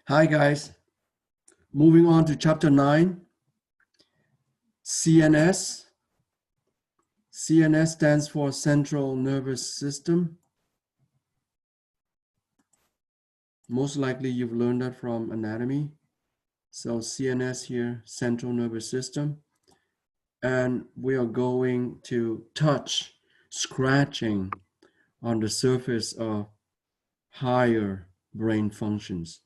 Hi guys, moving on to chapter 9, CNS. CNS stands for Central Nervous System. Most likely you've learned that from anatomy. So CNS here, Central Nervous System. And we are going to touch, scratching on the surface of higher brain functions.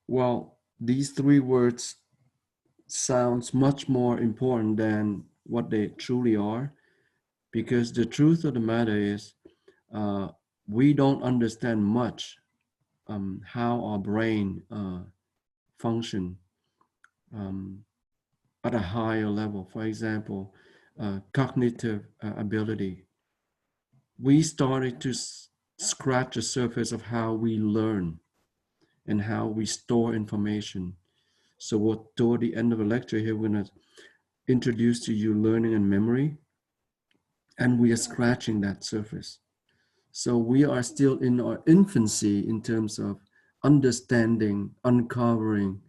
Well, these three words sounds much more important than what they truly are, because the truth of the matter is uh, we don't understand much how our brain function um, at a higher level. For example, cognitive ability. We started to scratch the surface of how we learn and how we store information. So toward the end of the lecture here, we're going to introduce to you learning and memory, and we are scratching that surface. So we are still in our infancy in terms of understanding, uncovering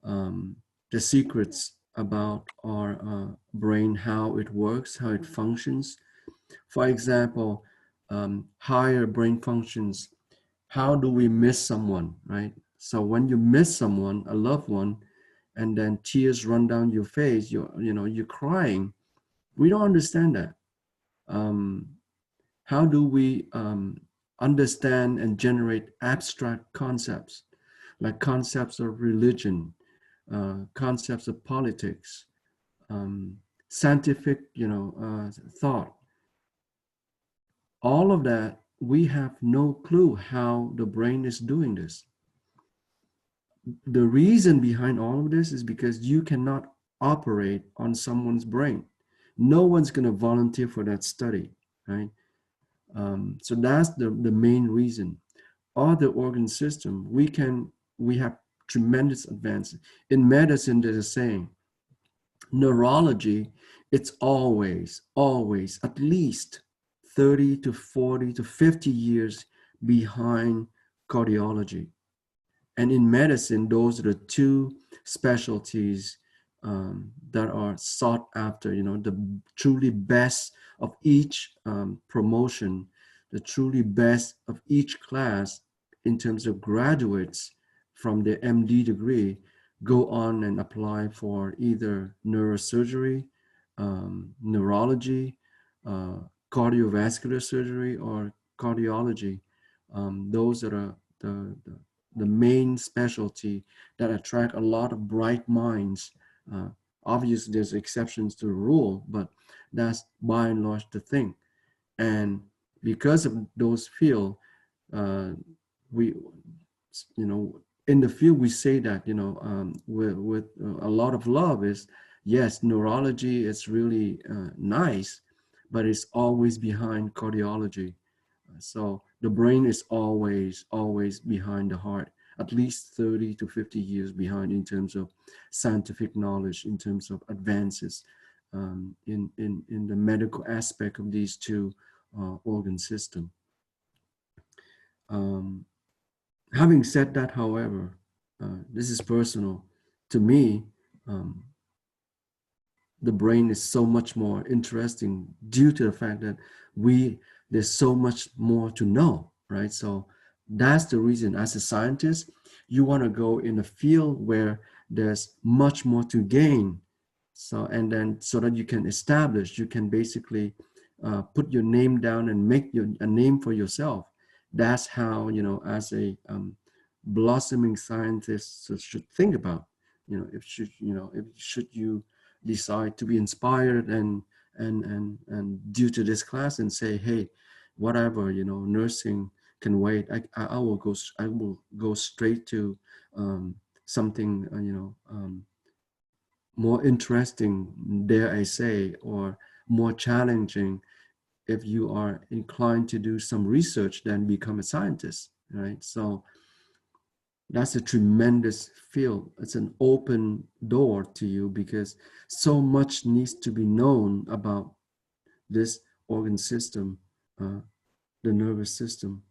the secrets about our brain, how it works, how it functions. For example, higher brain functions. How do we miss someone, right? So when you miss someone, a loved one, and then tears run down your face, you're crying. We don't understand that. Um, how do we understand and generate abstract concepts, like concepts of religion, concepts of politics, scientific, thought? All of that, we have no clue how the brain is doing this. The reason behind all of this is because you cannot operate on someone's brain. No one's going to volunteer for that study, right? So that's the main reason. Other organ system, we have tremendous advances. In medicine, there's a saying, neurology, it's always at least 30 to 40 to 50 years behind cardiology. And in medicine, those are the two specialties that are sought after, the truly best of each promotion, the truly best of each class in terms of graduates from the MD degree go on and apply for either neurosurgery, neurology, uh, cardiovascular surgery, or cardiology. Those are the main specialty that attract a lot of bright minds. Uh, Obviously, there's exceptions to the rule, but that's by and large the thing. And because of those fields, we, in the field, we say that, with a lot of love is, yes, neurology is really nice, but it's always behind cardiology. So the brain is always behind the heart, at least 30 to 50 years behind in terms of scientific knowledge, in terms of advances in the medical aspect of these two organ system. Um, Having said that, however, this is personal. To me, um, the brain is so much more interesting due to the fact that there's so much more to know, right? So that's the reason, as a scientist, you want to go in a field where there's much more to gain. So, and then so that you can basically put your name down and make a name for yourself. That's how, as a blossoming scientist should think about, if should you decide to be inspired and due to this class and say, hey, whatever, nursing can wait. I will go straight to something more interesting, dare I say, or more challenging. If you are inclined to do some research, then become a scientist, right? So that's a tremendous field. It's an open door to you because so much needs to be known about this organ system, uh, the nervous system.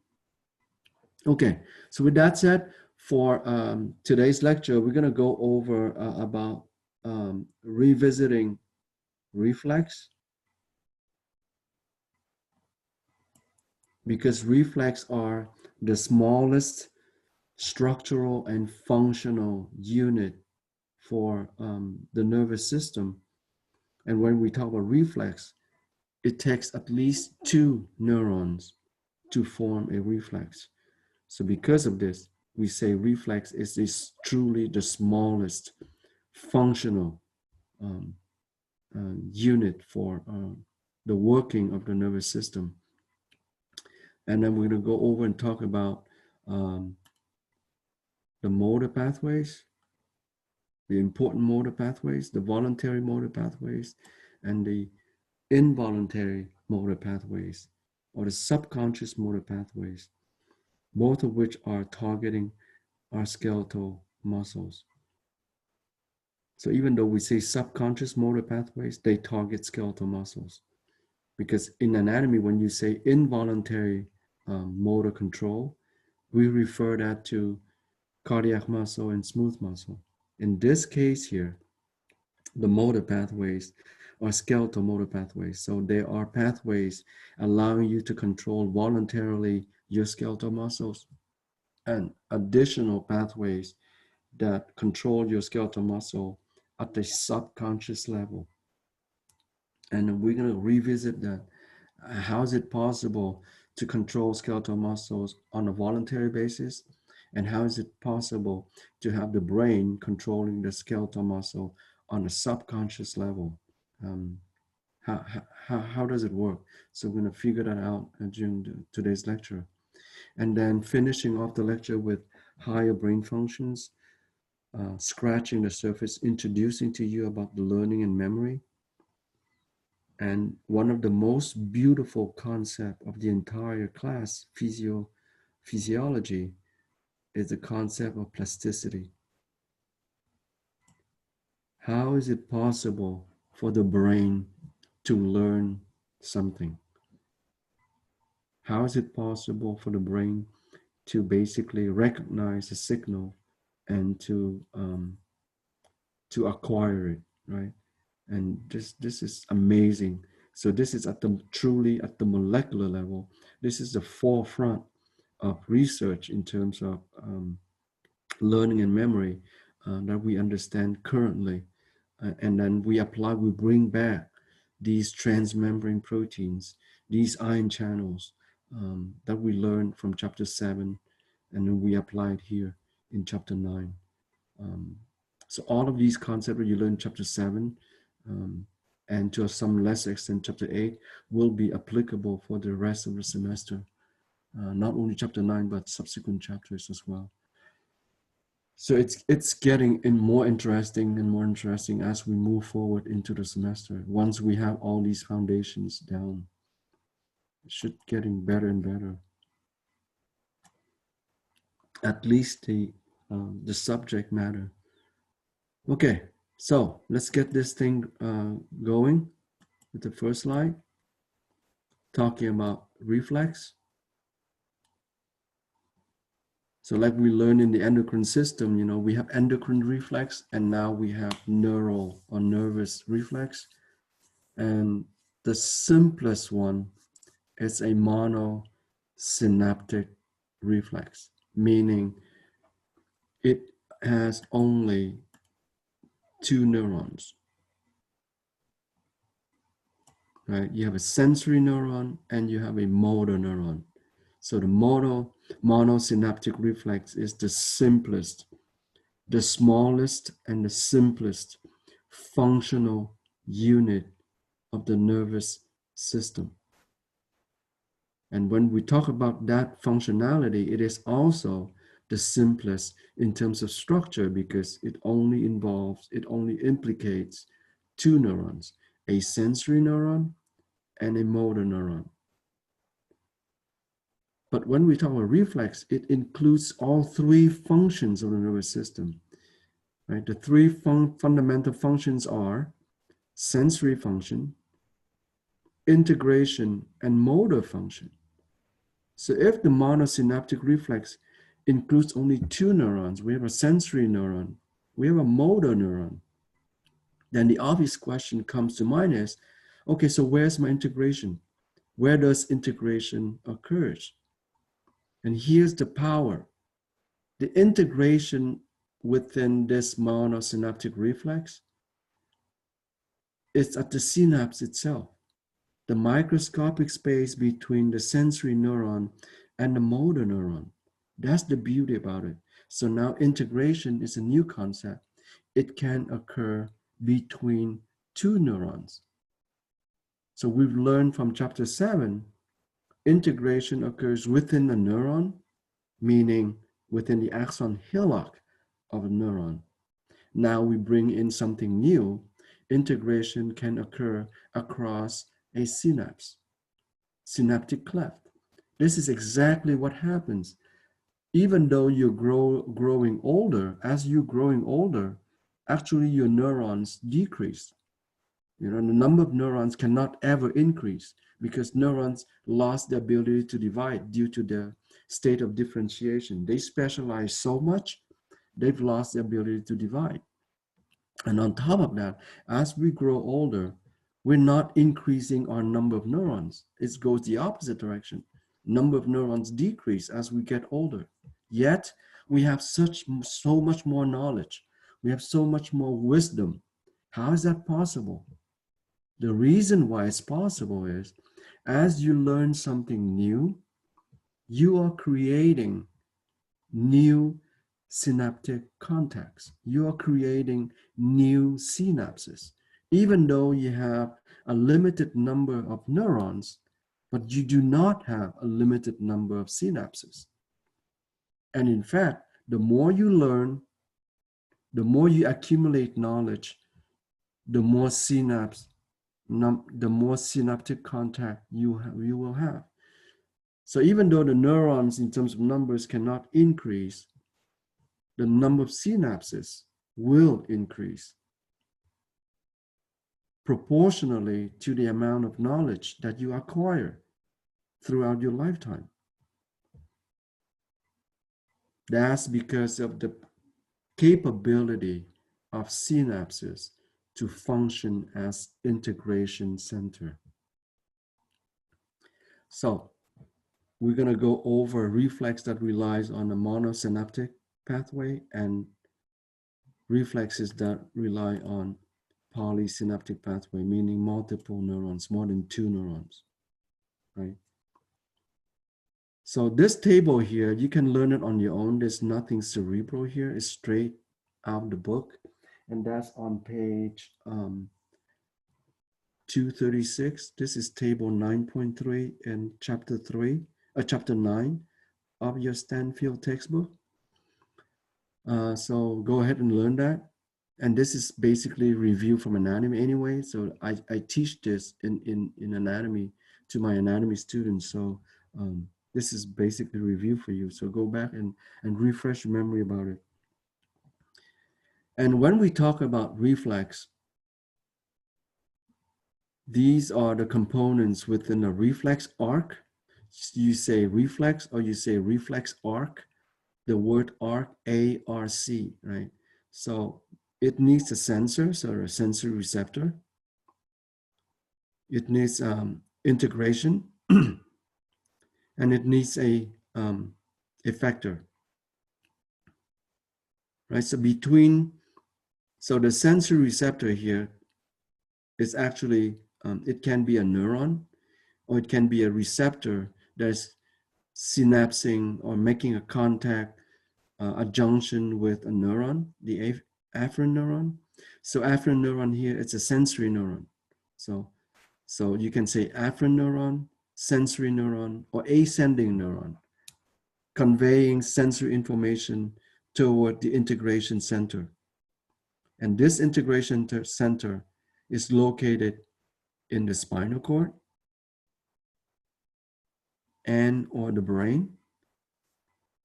Okay, so with that said, For today's lecture, we're going to go over about revisiting reflex, because reflex are the smallest structural and functional unit for the nervous system. And when we talk about reflex, it takes at least 2 neurons to form a reflex. So because of this, we say reflex is truly the smallest functional unit for the working of the nervous system. And then we're going to go over and talk about the motor pathways, the important motor pathways, the voluntary motor pathways, and the involuntary motor pathways, or the subconscious motor pathways, both of which are targeting our skeletal muscles. So even though we say subconscious motor pathways, they target skeletal muscles. Because in anatomy, when you say involuntary motor control, we refer that to cardiac muscle and smooth muscle. In this case here, the motor pathways are skeletal motor pathways. So there are pathways allowing you to control voluntarily your skeletal muscles, and additional pathways that control your skeletal muscle at the subconscious level. And we're going to revisit that. How is it possible to control skeletal muscles on a voluntary basis? And how is it possible to have the brain controlling the skeletal muscle on a subconscious level? How does it work? So we're going to figure that out during today's lecture. And then finishing off the lecture with higher brain functions, scratching the surface, introducing to you about the learning and memory. And one of the most beautiful concepts of the entire class, physiology, is the concept of plasticity. How is it possible for the brain to learn something? How is it possible for the brain to basically recognize a signal and to acquire it, right? And this is amazing. So this is truly at the molecular level. This is the forefront of research in terms of learning and memory that we understand currently. And then we bring back these transmembrane proteins, these ion channels that we learned from chapter 7, and then we applied here in chapter 9. So all of these concepts that you learn in chapter 7, and to some lesser extent chapter 8, will be applicable for the rest of the semester. Not only chapter 9, but subsequent chapters as well. So it's getting more interesting and more interesting as we move forward into the semester. Once we have all these foundations down, it should getting better and better. At least the subject matter. Okay, so let's get this thing going with the first slide, talking about reflex. So like we learned in the endocrine system, we have endocrine reflex, and now we have neural or nervous reflex. And the simplest one is a monosynaptic reflex, meaning it has only 2 neurons, right? You have a sensory neuron and you have a motor neuron. So the monosynaptic reflex is the simplest, the smallest, and the simplest functional unit of the nervous system. And when we talk about that functionality, it is also the simplest in terms of structure, because it only implicates 2 neurons, a sensory neuron and a motor neuron. But when we talk about reflex, it includes all 3 functions of the nervous system, right? The 3 fundamental functions are sensory function, integration, and motor function. So if the monosynaptic reflex includes only two neurons. We have a sensory neuron, we have a motor neuron. Then the obvious question comes to mind is, okay, so where's my integration? Where does integration occur? And here's the power. The integration within this monosynaptic reflex is at the synapse itself, the microscopic space between the sensory neuron and the motor neuron. That's the beauty about it. So now integration is a new concept. It can occur between two neurons. So we've learned from chapter 7, integration occurs within a neuron, meaning within the axon hillock of a neuron. Now we bring in something new. Integration can occur across a synapse, synaptic cleft. This is exactly what happens. Even though you're growing older, as you're growing older, actually your neurons decrease. You know, the number of neurons cannot ever increase because neurons lost the ability to divide due to the state of differentiation. They specialize so much, they've lost the ability to divide. And on top of that, as we grow older, we're not increasing our number of neurons. It goes the opposite direction. Number of neurons decrease as we get older. Yet we have so much more knowledge. We have so much more wisdom. How is that possible? The reason why it's possible is as you learn something new, you are creating new synaptic contacts. You are creating new synapses. Even though you have a limited number of neurons, but you do not have a limited number of synapses. And in fact, the more you learn, the more you accumulate knowledge, the more the more synaptic contact you will have. So even though the neurons in terms of numbers cannot increase, the number of synapses will increase proportionally to the amount of knowledge that you acquire throughout your lifetime. That's because of the capability of synapses to function as integration center. So we're going to go over a reflex that relies on a monosynaptic pathway and reflexes that rely on polysynaptic pathway, meaning multiple neurons, more than two neurons, right? So this table here, you can learn it on your own. There's nothing cerebral here. It's straight out of the book. And that's on page 236. This is table 9.3 in chapter 9 of your Stanfield textbook. So go ahead and learn that. And this is basically review from anatomy anyway. So I teach this in anatomy to my anatomy students. So this is basically review for you. So go back and refresh your memory about it. And when we talk about reflex, these are the components within a reflex arc. You say reflex or you say reflex arc. The word arc, A-R-C, right? So it needs a sensor, so a sensory receptor. It needs integration, and it needs a effector, right? So the sensory receptor here is actually, it can be a neuron, or it can be a receptor that's synapsing or making a contact, a junction with a neuron, the afferent neuron. So afferent neuron here, it's a sensory neuron. So you can say afferent neuron, sensory neuron, or ascending neuron, conveying sensory information toward the integration center. And this integration center is located in the spinal cord and or the brain.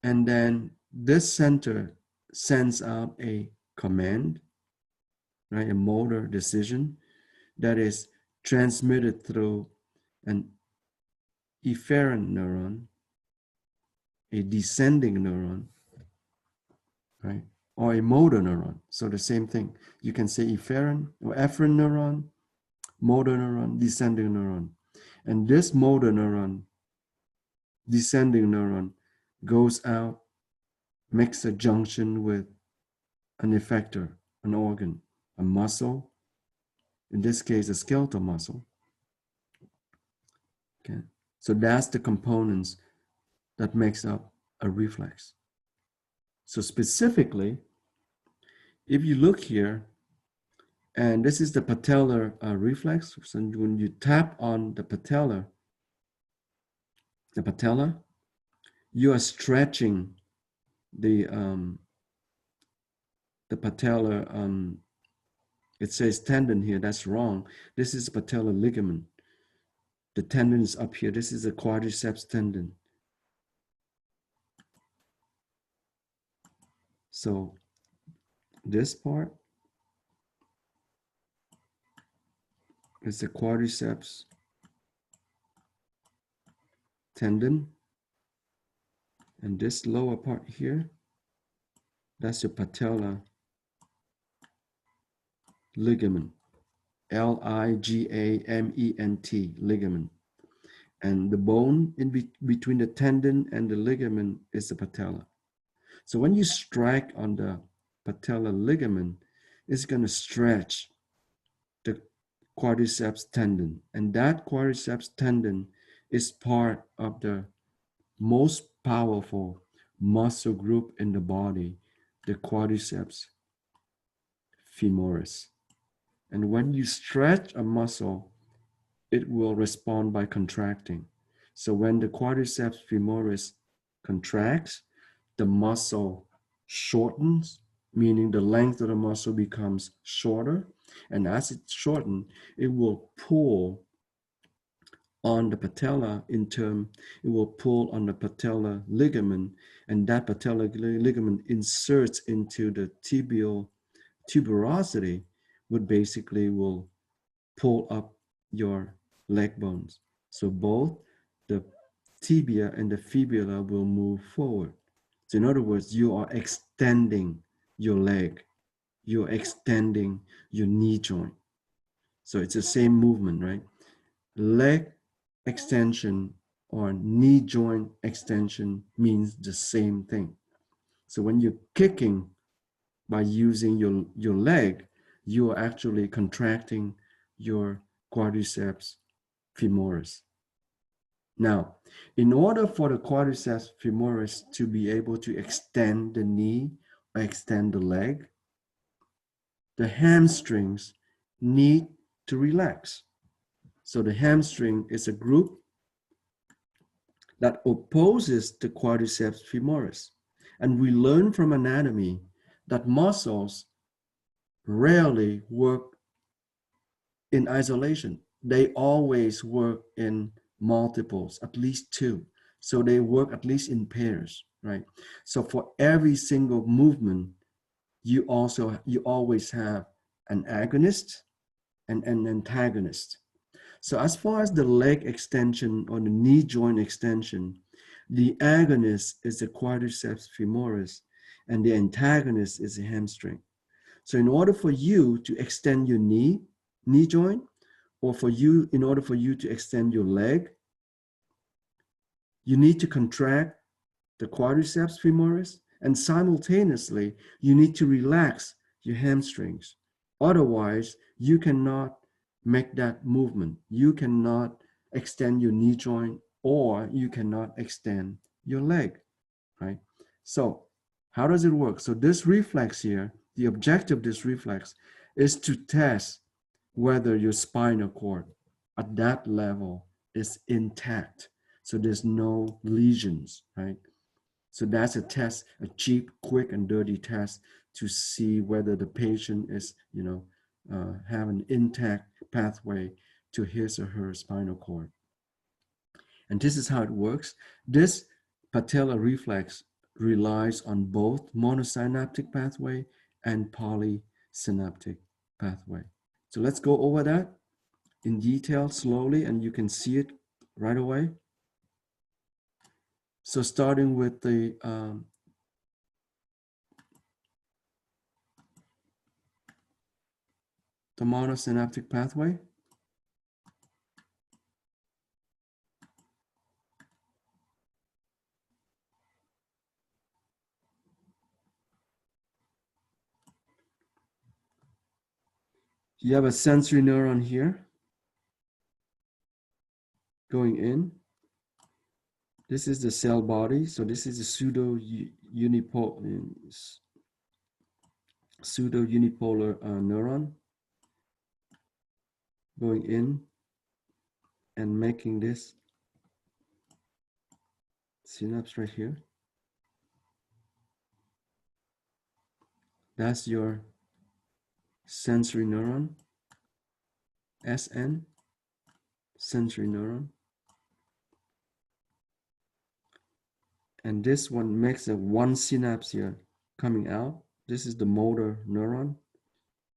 And then this center sends out a command, right, a motor decision that is transmitted through an efferent neuron a descending neuron, right? Or a motor neuron. So the same thing. You can say efferent or efferent neuron, motor neuron, descending neuron. And this motor neuron, descending neuron, goes out, makes a junction with an effector, an organ, a muscle, in this case, a skeletal muscle. Okay. So that's the components that makes up a reflex. So specifically, if you look here, and this is the patellar reflex. So when you tap on the patella, you are stretching the patellar. It says tendon here. That's wrong. This is patellar ligament. The tendon is up here. This is the quadriceps tendon. So this part is the quadriceps tendon. And this lower part here, that's your patella ligament. Ligament, ligament. And the bone in between the tendon and the ligament is the patella. So when you strike on the patella ligament, it's going to stretch the quadriceps tendon. And that quadriceps tendon is part of the most powerful muscle group in the body, the quadriceps femoris. And when you stretch a muscle, it will respond by contracting. So when the quadriceps femoris contracts, the muscle shortens, meaning the length of the muscle becomes shorter. And as it shortens, it will pull on the patella it will pull on the patella ligament, and that patella ligament inserts into the tuberosity, which basically will pull up your leg bones. So both the tibia and the fibula will move forward. So in other words, you are extending your leg, you're extending your knee joint. So it's the same movement, right? Leg extension or knee joint extension means the same thing. So when you're kicking by using your leg, you are actually contracting your quadriceps femoris. Now, in order for the quadriceps femoris to be able to extend the knee or extend the leg, the hamstrings need to relax. So the hamstring is a group that opposes the quadriceps femoris. And we learn from anatomy that muscles rarely work in isolation. They always work in multiples, at least two. So they work at least in pairs, right? So for every single movement, you always have an agonist and an antagonist. So as far as the leg extension or the knee joint extension, the agonist is the quadriceps femoris and the antagonist is the hamstring. So in order for you to extend your knee joint, or in order for you to extend your leg, you need to contract the quadriceps femoris, and simultaneously, you need to relax your hamstrings. Otherwise, you cannot make that movement. You cannot extend your knee joint, or you cannot extend your leg, right? So how does it work? So this reflex here, the objective of this reflex is to test whether your spinal cord at that level is intact. So there's no lesions, right? So that's a test, a cheap, quick, and dirty test to see whether the patient is, have an intact pathway to his or her spinal cord. And this is how it works. This patellar reflex relies on both monosynaptic pathway and polysynaptic pathway. So let's go over that in detail slowly, and you can see it right away. So starting with the monosynaptic pathway. You have a sensory neuron here going in. This is the cell body. So this is a pseudo-unipolar neuron going in and making this synapse right here. That's your sensory neuron, SN, sensory neuron. And this one makes a one synapse here coming out. This is the motor neuron,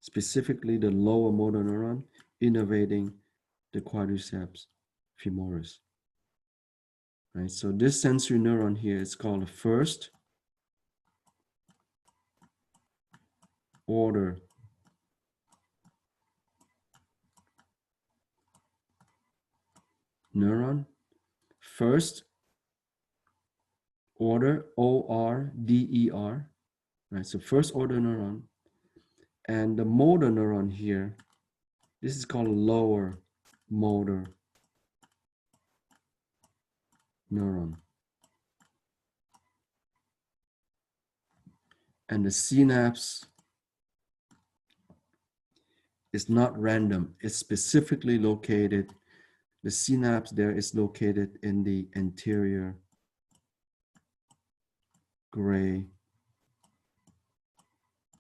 specifically the lower motor neuron, innervating the quadriceps femoris. Right, so this sensory neuron here is called the first order neuron. First order, ORDER, right? So first order neuron. And the motor neuron here, this is called lower motor neuron. And the synapse is not random. It's specifically located. The synapse there is located in the anterior gray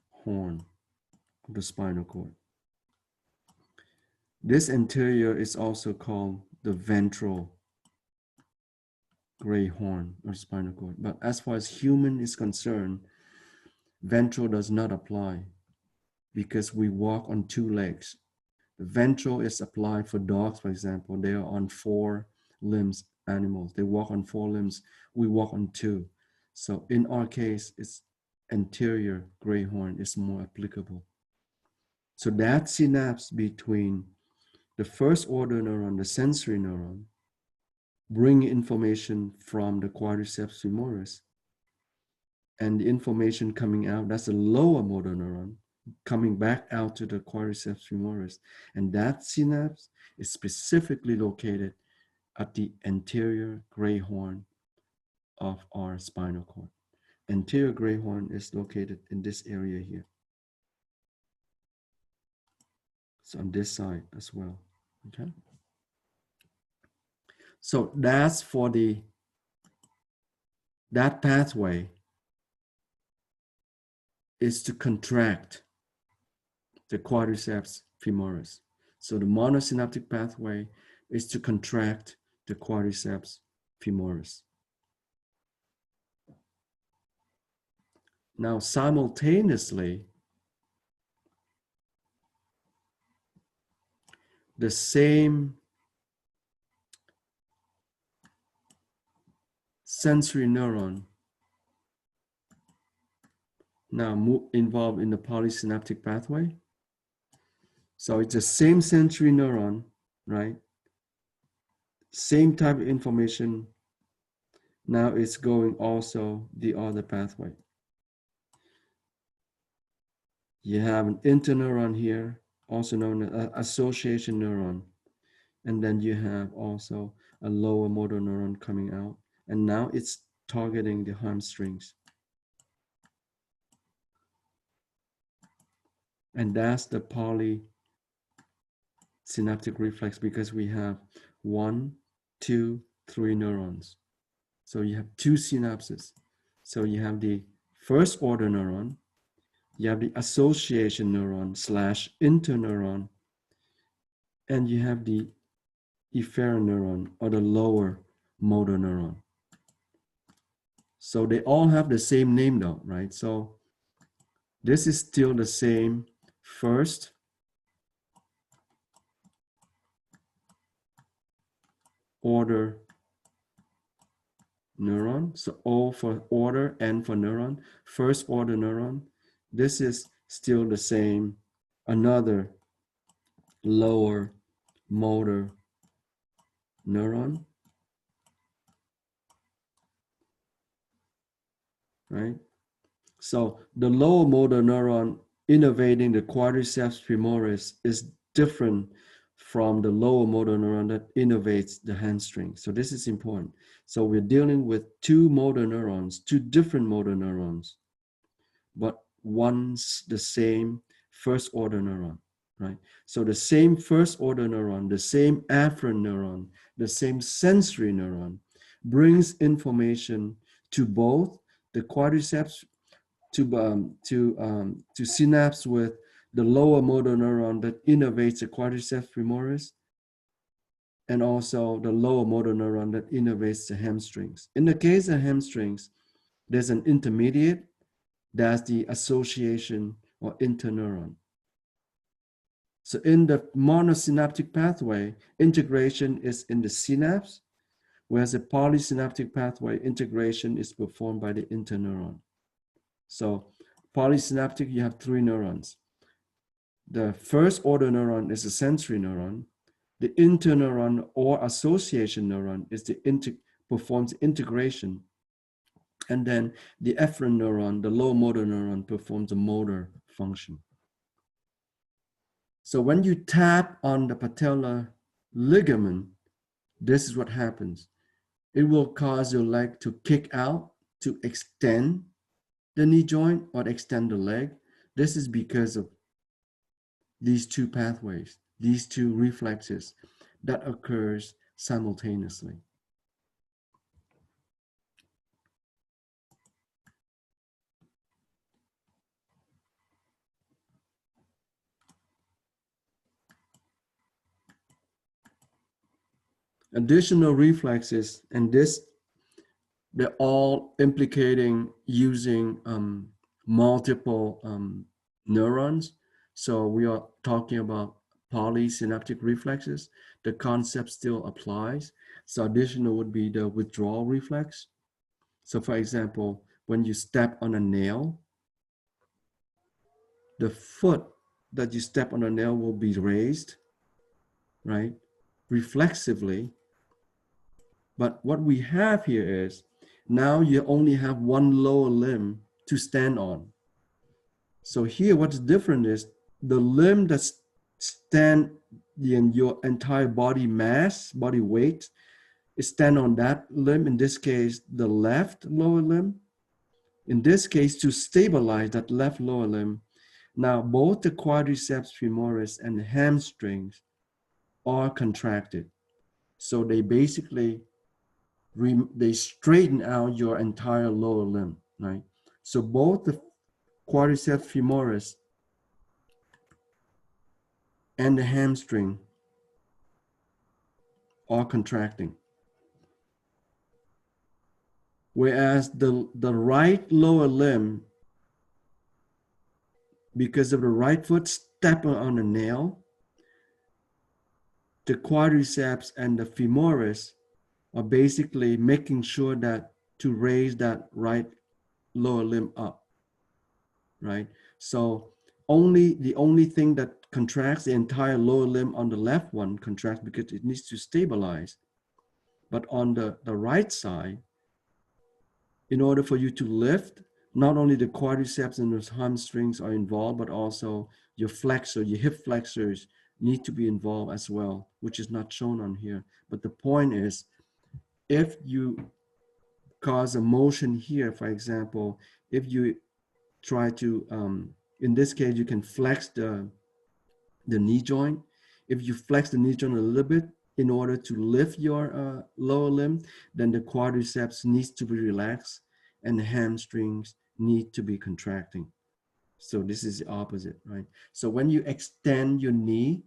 horn of the spinal cord. This anterior is also called the ventral gray horn or spinal cord. But as far as human is concerned, ventral does not apply because we walk on two legs. The ventral is applied for dogs, for example. They are on four limbs animals. They walk on four limbs. We walk on two. So in our case, it's anterior gray horn is more applicable. So that synapse between the first order neuron, the sensory neuron, bring information from the quadriceps femoris, and the information coming out, that's the lower motor neuron, coming back out to the quadriceps femoris. And that synapse is specifically located at the anterior gray horn of our spinal cord. Anterior gray horn is located in this area here. So on this side as well, okay? So that's for that pathway is to contract the quadriceps femoris. So the monosynaptic pathway is to contract the quadriceps femoris. Now, simultaneously, the same sensory neuron now involved in the polysynaptic pathway. So it's the same sensory neuron, right? Same type of information. Now it's going also the other pathway. You have an interneuron here, also known as association neuron. And then you have also a lower motor neuron coming out. And now it's targeting the hamstrings. And that's the polysynaptic reflex because we have 1, 2, 3 neurons. So you have two synapses. So you have the first order neuron, you have the association neuron / interneuron, and you have the efferent neuron or the lower motor neuron. So they all have the same name though, right? So this is still the same first order neuron. So O for order, N for neuron, first order neuron. This is still the same, another lower motor neuron, right? So the lower motor neuron innervating the quadriceps femoris is different from the lower motor neuron that innervates the hamstring. So this is important. So we're dealing with two motor neurons, two different motor neurons, but one's the same first order neuron, right? So the same first order neuron, the same afferent neuron, the same sensory neuron brings information to both the quadriceps to synapse with the lower motor neuron that innervates the quadriceps femoris, and also the lower motor neuron that innervates the hamstrings. In the case of hamstrings, there's an intermediate, that's the association or interneuron. So in the monosynaptic pathway, integration is in the synapse, whereas the polysynaptic pathway, integration is performed by the interneuron. So polysynaptic, you have three neurons. The first order neuron is a sensory neuron. The interneuron or association neuron is performs integration. And then the efferent neuron, the low motor neuron, performs a motor function. So when you tap on the patellar ligament, this is what happens. It will cause your leg to kick out, to extend the knee joint or extend the leg. This is because of these two pathways, these two reflexes that occurs simultaneously. Additional reflexes, and this, they're all implicating using multiple neurons. So we are talking about polysynaptic reflexes. The concept still applies. So additional would be the withdrawal reflex. So for example, when you step on a nail, the foot that you step on a nail will be raised, right? Reflexively. But what we have here is now you only have one lower limb to stand on. So here what's different is the limb that stand in your entire body mass, body weight, is stand on that limb, in this case, the left lower limb. In this case, to stabilize that left lower limb, now both the quadriceps femoris and the hamstrings are contracted. So they basically they straighten out your entire lower limb, right? So both the quadriceps femoris and the hamstring are contracting. Whereas the right lower limb, because of the right foot stepping on a nail, the quadriceps and the femoris are basically making sure that to raise that right lower limb up, right? So the only thing that contracts the entire lower limb on the left one contracts because it needs to stabilize. But on the right side, in order for you to lift, not only the quadriceps and the hamstrings are involved, but also your flexor, your hip flexors need to be involved as well, which is not shown on here. But the point is, if you cause a motion here, for example, if you try to, in this case, you can flex the knee joint. If you flex the knee joint a little bit in order to lift your lower limb, then the quadriceps needs to be relaxed and the hamstrings need to be contracting. So this is the opposite, right? So when you extend your knee,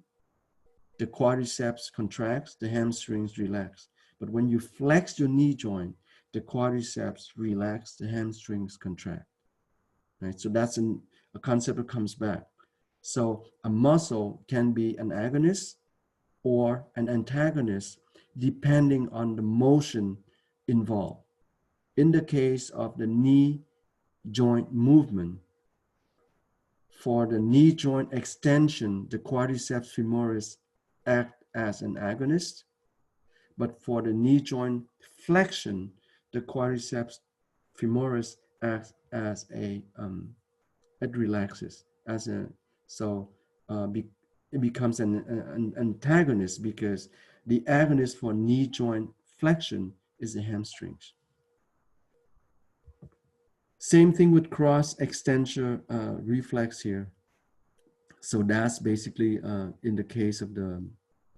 the quadriceps contracts, the hamstrings relax. But when you flex your knee joint, the quadriceps relax, the hamstrings contract, right? So that's a concept that comes back. So a muscle can be an agonist or an antagonist depending on the motion involved. In the case of the knee joint movement, for the knee joint extension, the quadriceps femoris act as an agonist, but for the knee joint flexion, the quadriceps femoris acts as it relaxes as a so it becomes an antagonist because the agonist for knee joint flexion is the hamstrings. Same thing with cross extensor reflex here. So that's basically in the case of the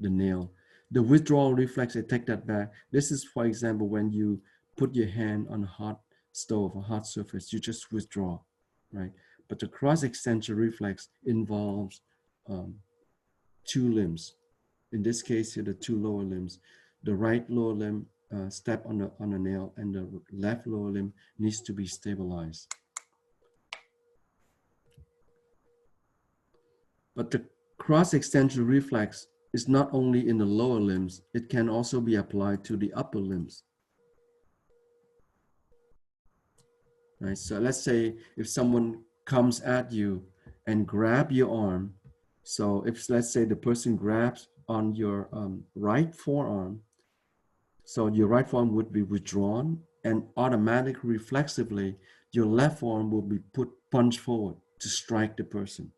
nail. The withdrawal reflex, I take that back. This is, for example, when you put your hand on a hot stove or hot surface, you just withdraw, right? But the cross extensor reflex involves two limbs. In this case here, the two lower limbs. The right lower limb step on a nail, and the left lower limb needs to be stabilized. But the cross extension reflex is not only in the lower limbs, it can also be applied to the upper limbs. Right? So let's say if someone comes at you and grab your arm, so if let's say the person grabs on your right forearm, so your right forearm would be withdrawn, and automatically, reflexively, your left forearm will be punched forward to strike the person.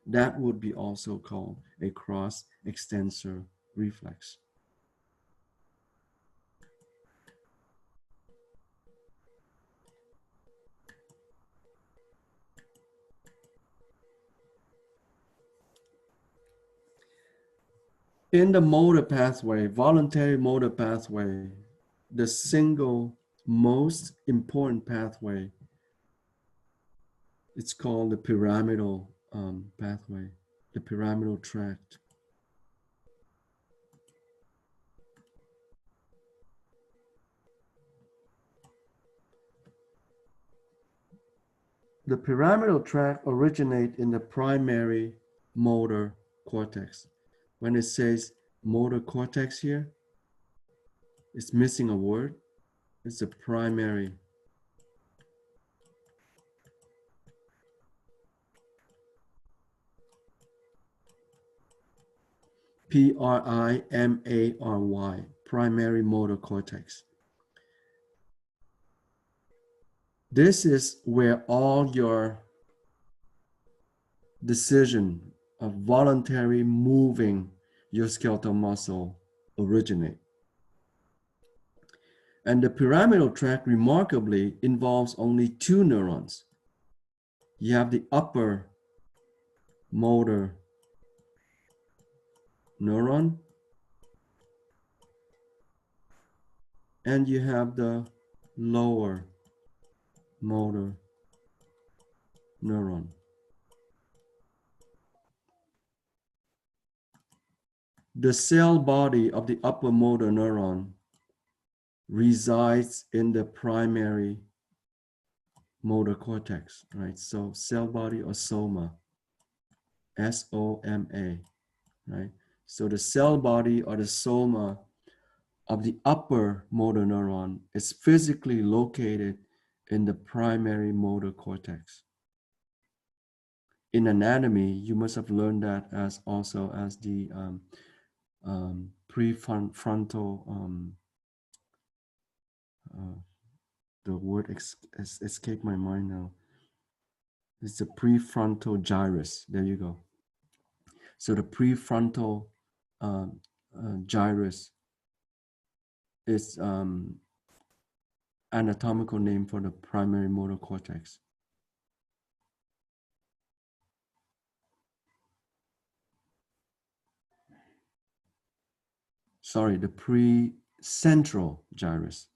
That would be also called a cross extensor reflex. In the motor pathway, voluntary motor pathway, the single most important pathway, it's called the pyramidal pathway, the pyramidal tract. The pyramidal tract originates in the primary motor cortex. When it says motor cortex here, it's missing a word. It's a primary. Primary, primary motor cortex. This is where all your decision of voluntary moving your skeletal muscle originate. And the pyramidal tract remarkably involves only two neurons. You have the upper motor neuron, and you have the lower motor neuron. The cell body of the upper motor neuron resides in the primary motor cortex, right? So cell body or soma, S-O-M-A, right? So the cell body or the soma of the upper motor neuron is physically located in the primary motor cortex. In anatomy, you must have learned that as also as the prefrontal, the word escaped my mind now. It's the prefrontal gyrus. There you go. So the prefrontal gyrus is anatomical name for the primary motor cortex. Sorry, the precentral gyrus,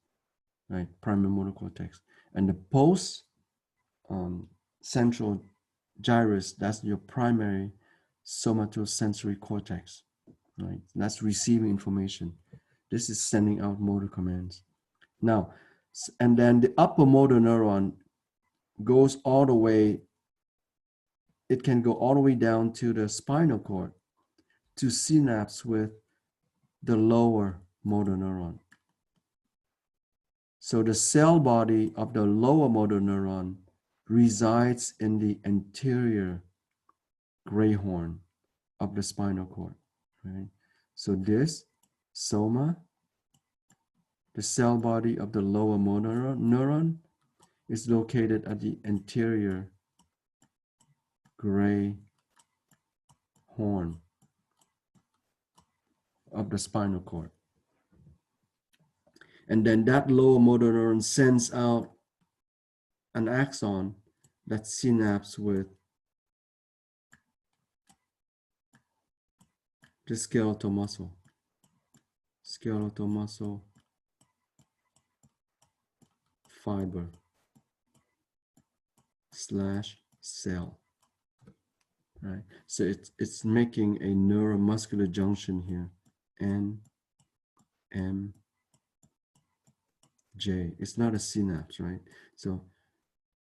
right? Primary motor cortex. And the post central gyrus, that's your primary somatosensory cortex, right? That's receiving information. This is sending out motor commands. Now, and then the upper motor neuron goes all the way, it can go all the way down to the spinal cord to synapse with the lower motor neuron. So the cell body of the lower motor neuron resides in the anterior gray horn of the spinal cord, right? So this soma, the cell body of the lower motor neuron, is located at the anterior gray horn of the spinal cord. And then that lower motor neuron sends out an axon that synapses with the skeletal muscle fiber slash cell, right? So it's making a neuromuscular junction here, NMJ. It's not a synapse, right? So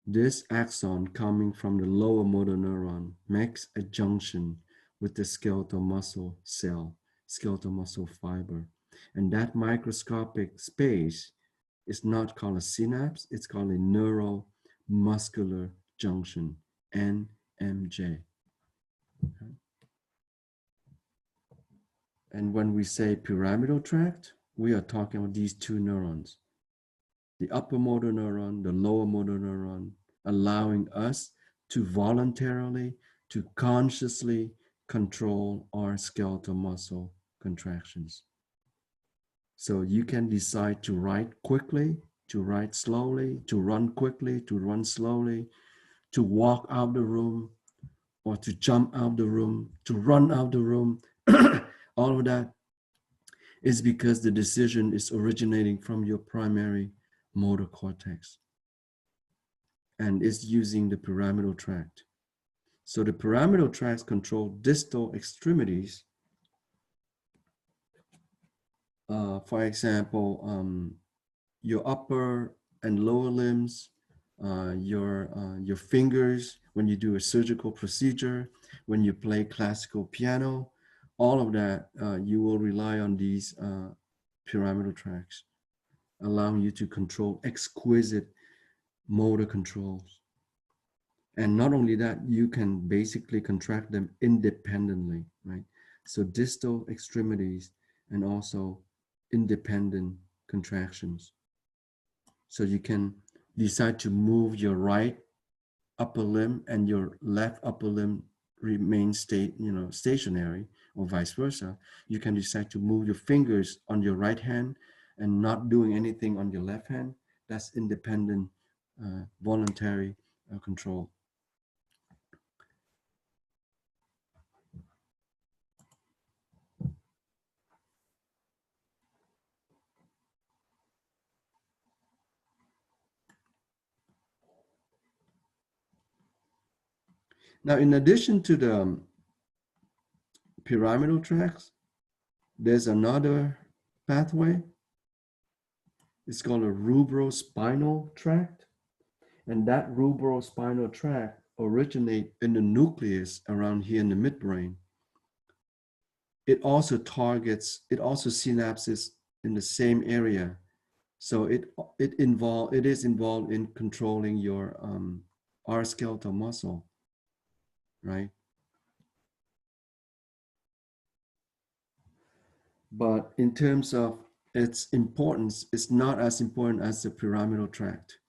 this axon coming from the lower motor neuron makes a junction with the skeletal muscle cell, skeletal muscle fiber. And that microscopic space is not called a synapse, it's called a neuromuscular junction, NMJ. Okay. And when we say pyramidal tract, we are talking about these two neurons, the upper motor neuron, the lower motor neuron, allowing us to voluntarily, to consciously control our skeletal muscle contractions. So you can decide to write quickly, to write slowly, to run quickly, to run slowly, to walk out the room, or to jump out the room, to run out the room. All of that is because the decision is originating from your primary motor cortex and is using the pyramidal tract. So the pyramidal tracts control distal extremities. For example, your upper and lower limbs, your fingers when you do a surgical procedure, when you play classical piano, all of that, you will rely on these pyramidal tracts, allowing you to control exquisite motor controls. And not only that, you can basically contract them independently, right? So distal extremities and also independent contractions. So you can decide to move your right upper limb and your left upper limb remain stationary, or vice versa. You can decide to move your fingers on your right hand and not doing anything on your left hand. That's independent, voluntary control. Now, in addition to the pyramidal tracts, there's another pathway. It's called a rubrospinal tract. And that rubrospinal tract originates in the nucleus around here in the midbrain. It also synapses in the same area. So it is involved in controlling your R skeletal muscle, right? But in terms of its importance, it's not as important as the pyramidal tract.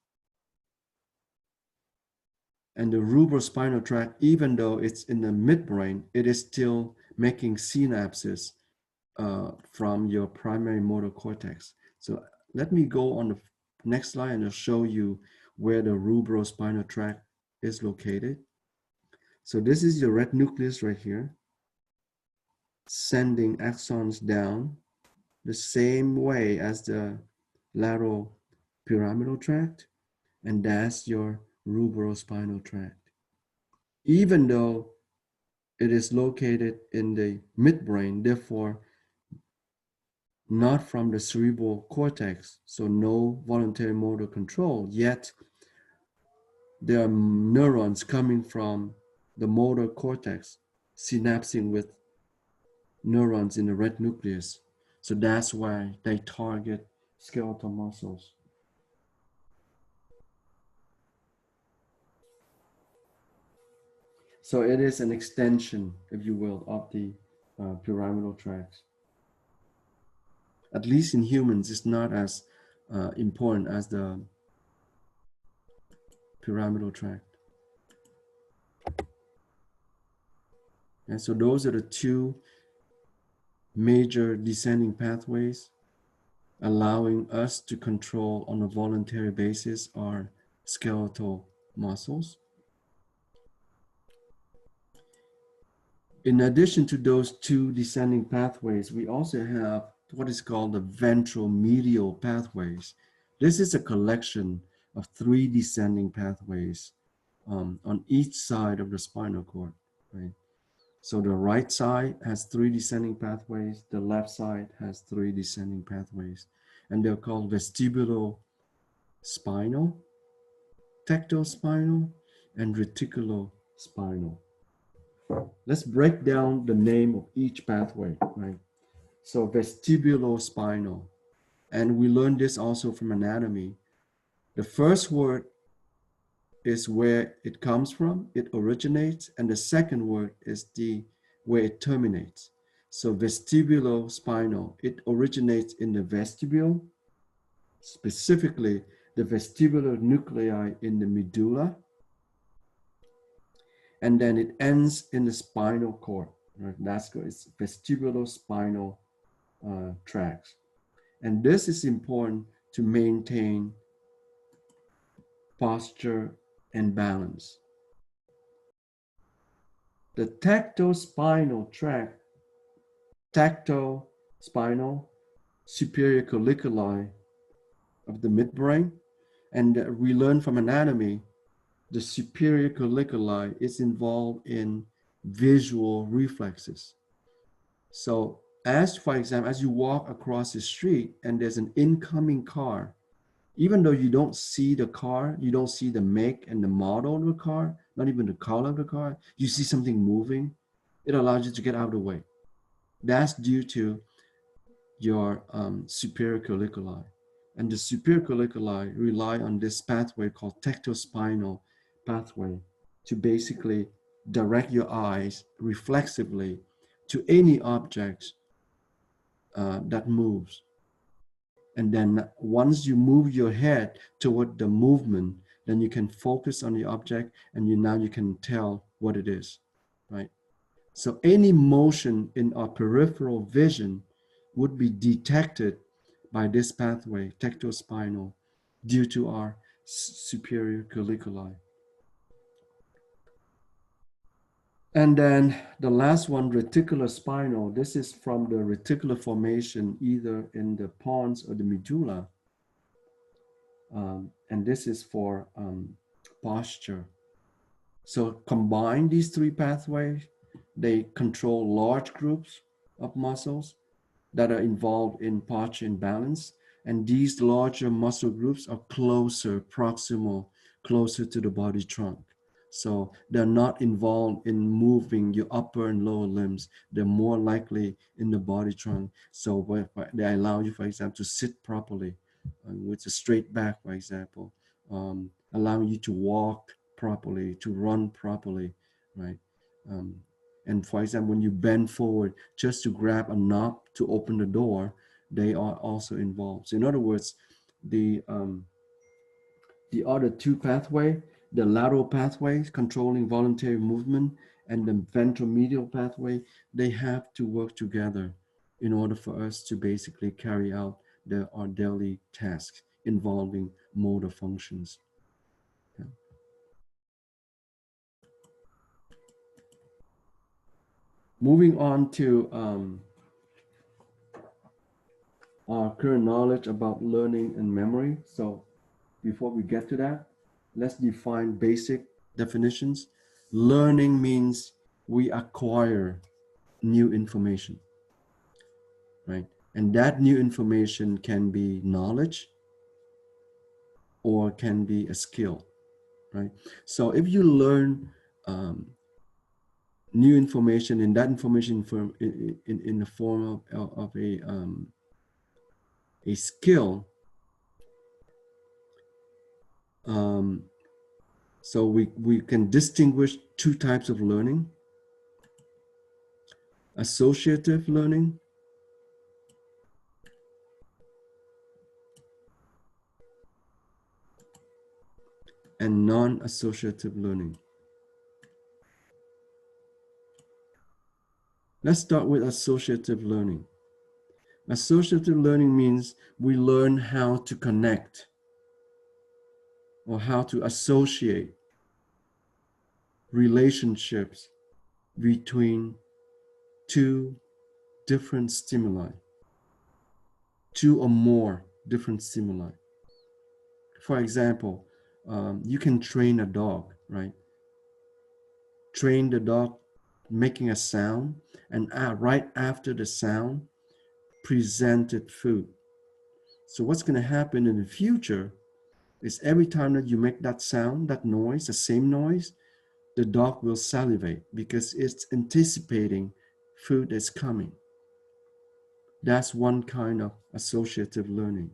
And the rubrospinal tract, even though it's in the midbrain, it is still making synapses from your primary motor cortex. So let me go on the next slide and I'll show you where the rubrospinal tract is located. So this is your red nucleus right here, sending axons down the same way as the lateral pyramidal tract, and that's your rubrospinal tract. Even though it is located in the midbrain, therefore not from the cerebral cortex, so no voluntary motor control, yet there are neurons coming from the motor cortex synapsing with neurons in the red nucleus. So that's why they target skeletal muscles. So it is an extension, if you will, of the pyramidal tracks. At least in humans, it's not as important as the pyramidal tract. And so those are the two major descending pathways allowing us to control on a voluntary basis our skeletal muscles. In addition to those two descending pathways, we also have what is called the ventral medial pathways. This is a collection of three descending pathways on each side of the spinal cord, right? So the right side has three descending pathways, the left side has three descending pathways, and they're called vestibulospinal, tectospinal, and reticulospinal. Let's break down the name of each pathway, right? So vestibulospinal, and we learned this also from anatomy. The first word is where it comes from, it originates, and the second word is the where it terminates. So vestibulospinal, it originates in the vestibule, specifically the vestibular nuclei in the medulla, and then it ends in the spinal cord. Right? That's good. It's vestibulospinal tracts. And this is important to maintain posture and balance. The tectospinal tract, tectospinal, superior colliculi of the midbrain, and we learn from anatomy, the superior colliculi is involved in visual reflexes. So as, for example, as you walk across the street and there's an incoming car, even though you don't see the car, you don't see the make and the model of the car, not even the color of the car, you see something moving, it allows you to get out of the way. That's due to your superior colliculi. And the superior colliculi rely on this pathway called tectospinal pathway to basically direct your eyes reflexively to any objects that moves. And then once you move your head toward the movement, then you can focus on the object and now you can tell what it is, right? So any motion in our peripheral vision would be detected by this pathway, tectospinal, due to our superior colliculi. And then the last one, reticulospinal. This is from the reticular formation, either in the pons or the medulla. And this is for posture. So combine these three pathways, they control large groups of muscles that are involved in posture and balance. And these larger muscle groups are closer, proximal, closer to the body trunk. So they're not involved in moving your upper and lower limbs. They're more likely in the body trunk. So they allow you, for example, to sit properly with a straight back, for example, allowing you to walk properly, to run properly, right? And for example, when you bend forward just to grab a knob to open the door, they are also involved. So in other words, the other two pathway, the lateral pathway controlling voluntary movement and the ventromedial pathway, they have to work together in order for us to basically carry out our daily tasks involving motor functions. Okay. Moving on to our current knowledge about learning and memory. So before we get to that, let's define basic definitions. Learning means we acquire new information, right? And that new information can be knowledge or can be a skill, right? So if you learn new information, and that information in the form of a skill, So we can distinguish two types of learning: associative learning and non-associative learning. Let's start with associative learning. Associative learning means we learn how to connect or how to associate relationships between two different stimuli, two or more different stimuli. For example, you can train a dog, right? Train the dog making a sound, and right after the sound, presented food. So what's going to happen in the future is every time that you make that sound, that noise, the same noise, the dog will salivate because it's anticipating food is coming. That's one kind of associative learning.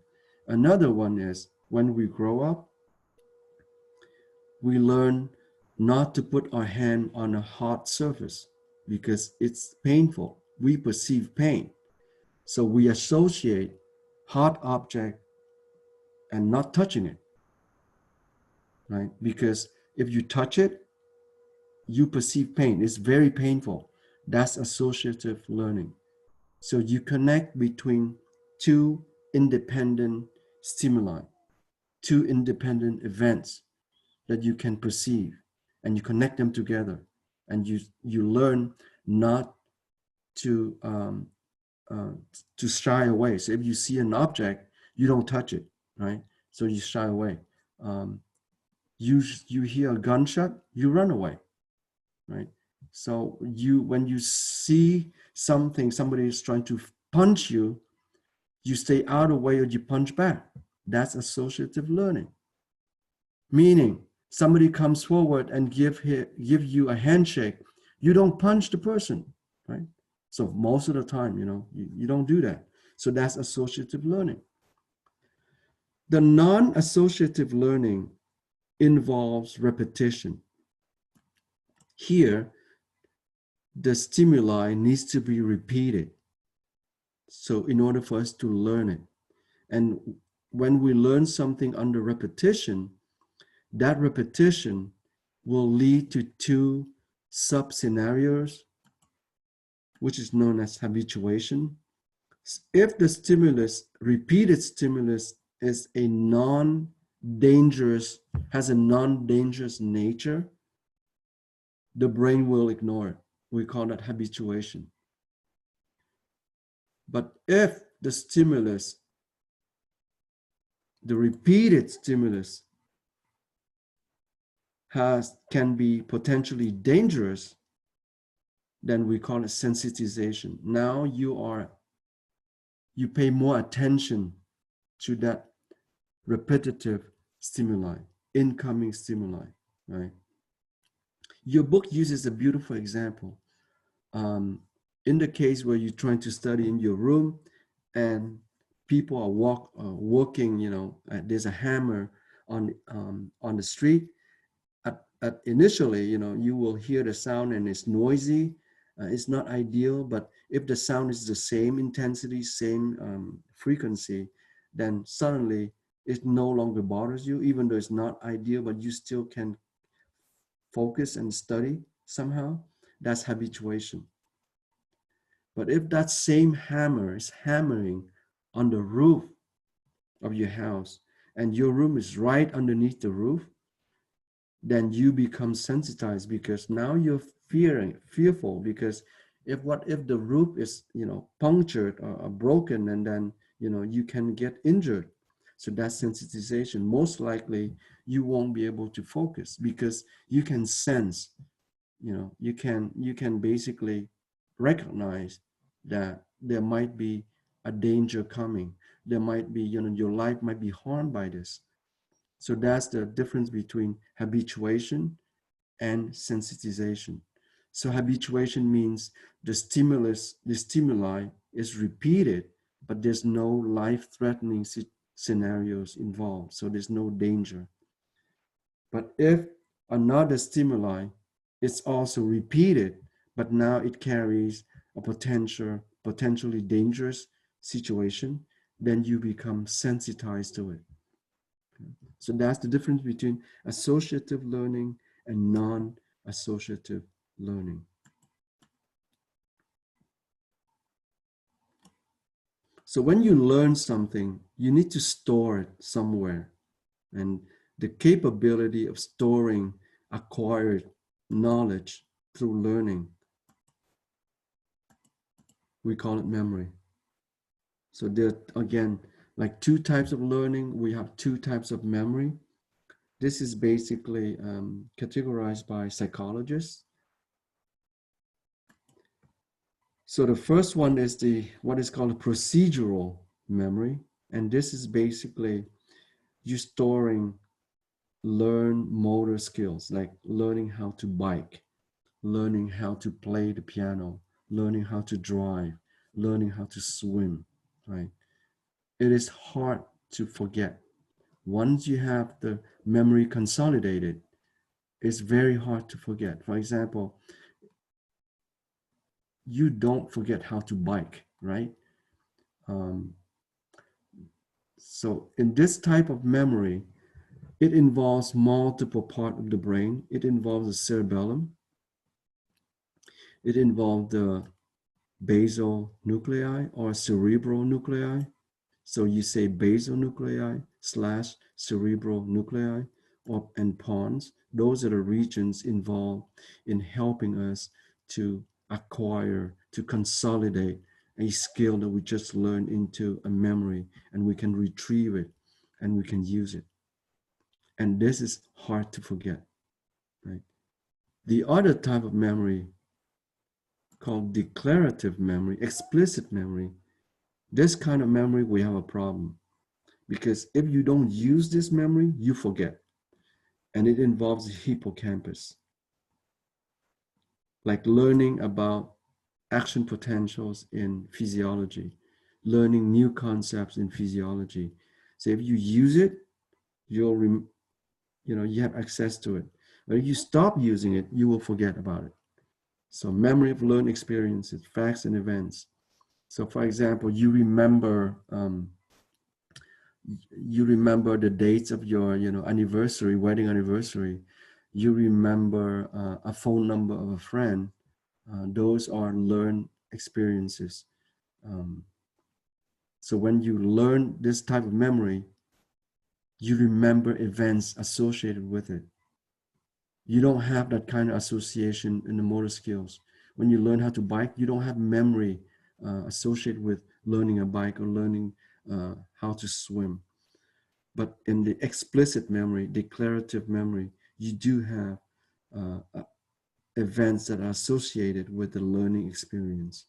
Another one is when we grow up, we learn not to put our hand on a hot surface because it's painful. We perceive pain. So we associate hot object and not touching it, right? Because if you touch it, you perceive pain. It's very painful. That's associative learning. So you connect between two independent stimuli, two independent events that you can perceive, and you connect them together, and you learn not to to shy away. So if you see an object, you don't touch it, right? So you shy away. Um, you hear a gunshot, you run away, right? So when you see something, somebody is trying to punch you, you stay out of the way or you punch back. That's associative learning. Meaning, somebody comes forward and give you a handshake, you don't punch the person, right? So most of the time, you don't do that. So that's associative learning. The non-associative learning involves repetition. Here, the stimuli needs to be repeated. So in order for us to learn it, and when we learn something under repetition, that repetition will lead to two sub-scenarios, which is known as habituation. If the stimulus, repeated stimulus, is a non-dangerous, has a non-dangerous nature, the brain will ignore it. We call that habituation. But if the stimulus, the repeated stimulus, can be potentially dangerous, then we call it sensitization. Now you pay more attention to that repetitive stimuli, incoming stimuli, right? Your book uses a beautiful example. In the case where you're trying to study in your room and people are working, there's a hammer on the street. Initially, you will hear the sound and it's noisy. It's not ideal, but if the sound is the same intensity, same frequency, then suddenly it no longer bothers you, even though it's not ideal, but you still can focus and study somehow. That's habituation. But if that same hammer is hammering on the roof of your house and your room is right underneath the roof, then you become sensitized because now you're fearful because what if the roof is punctured or broken, and then you can get injured. So that's sensitization. Most likely you won't be able to focus because you can sense, you can basically recognize that there might be a danger coming. There might be, your life might be harmed by this. So that's the difference between habituation and sensitization. So habituation means the stimuli is repeated, but there's no life-threatening scenarios involved. So there's no danger. But if another stimuli, it's also repeated, but now it carries a potentially dangerous situation, then you become sensitized to it. So that's the difference between associative learning and non-associative learning. So when you learn something, you need to store it somewhere. And the capability of storing acquired knowledge through learning, we call it memory. So there, again, like two types of learning, we have two types of memory. This is basically categorized by psychologists. So the first one is what is called a procedural memory. And this is basically you storing learn motor skills, like learning how to bike, learning how to play the piano, learning how to drive, learning how to swim, right? It is hard to forget. Once you have the memory consolidated, it's very hard to forget. For example, you don't forget how to bike, right? Um, so in this type of memory, it involves multiple parts of the brain. It involves the cerebellum. It involves the basal nuclei or cerebral nuclei. So you say basal nuclei slash cerebral nuclei and pons. Those are the regions involved in helping us to acquire, to consolidate a skill that we just learned into a memory, and we can retrieve it and we can use it. And this is hard to forget, right? The other type of memory called declarative memory, explicit memory, this kind of memory, we have a problem. Because if you don't use this memory, you forget. And it involves the hippocampus, like learning about action potentials in physiology, learning new concepts in physiology. So if you use it, you have access to it. But if you stop using it, you will forget about it. So memory of learned experiences, facts and events. So for example, you remember the dates of your anniversary, wedding anniversary. You remember a phone number of a friend. Those are learned experiences. um, so when you learn this type of memory, you remember events associated with it. You don't have that kind of association in the motor skills. When you learn how to bike, you don't have memory associated with learning a bike or learning how to swim. But in the explicit memory, declarative memory, you do have events that are associated with the learning experience.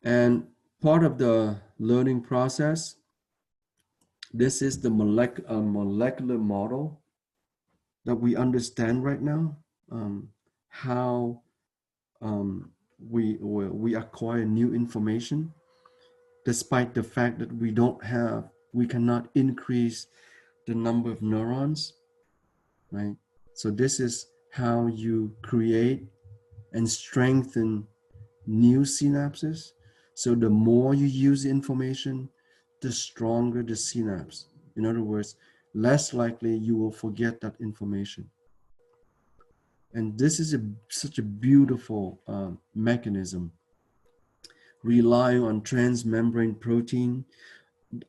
And part of the learning process, this is the molecular model that we understand right now, how we acquire new information, despite the fact that we cannot increase the number of neurons, right? So this is how you create and strengthen new synapses. So the more you use information, the stronger the synapse. In other words, less likely you will forget that information. And this is such a beautiful mechanism, relying on transmembrane protein.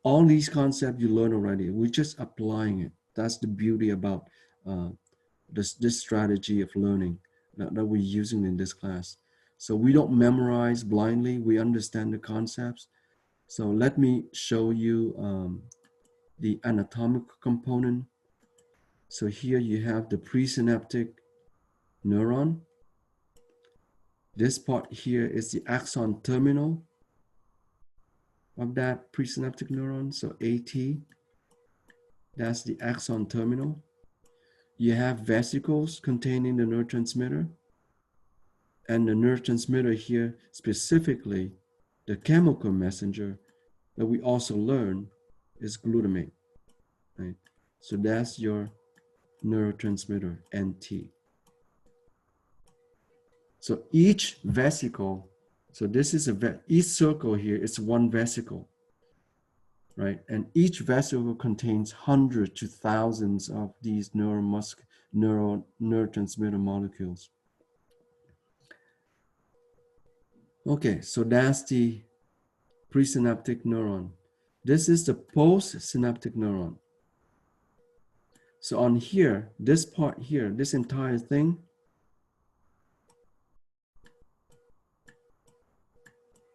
All these concepts you learn already. We're just applying it. That's the beauty about uh, this strategy of learning that we're using in this class. So we don't memorize blindly. We understand the concepts. So let me show you the anatomical component. So here you have the presynaptic neuron. This part here is the axon terminal of that presynaptic neuron. So AT, that's the axon terminal. You have vesicles containing the neurotransmitter. And the neurotransmitter here, specifically the chemical messenger that we also learn is glutamate, right? So that's your neurotransmitter, NT. So each vesicle, so this is each circle here is one vesicle, right? And each vesicle contains hundreds to thousands of these neurotransmitter molecules. Okay, so that's the presynaptic neuron. This is the postsynaptic neuron. So on here, this part here, this entire thing,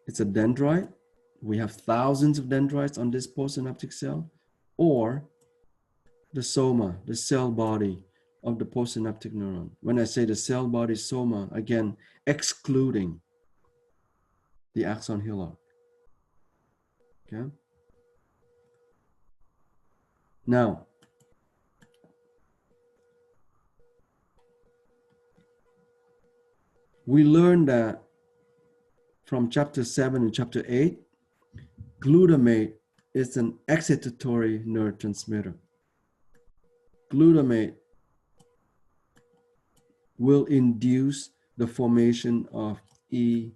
it's a dendrite. We have thousands of dendrites on this postsynaptic cell, or the soma, the cell body of the postsynaptic neuron. When I say the cell body soma, again, excluding the axon hillock. Okay. Now, we learned that from chapter 7 and chapter 8, glutamate is an excitatory neurotransmitter. Glutamate will induce the formation of EPSPs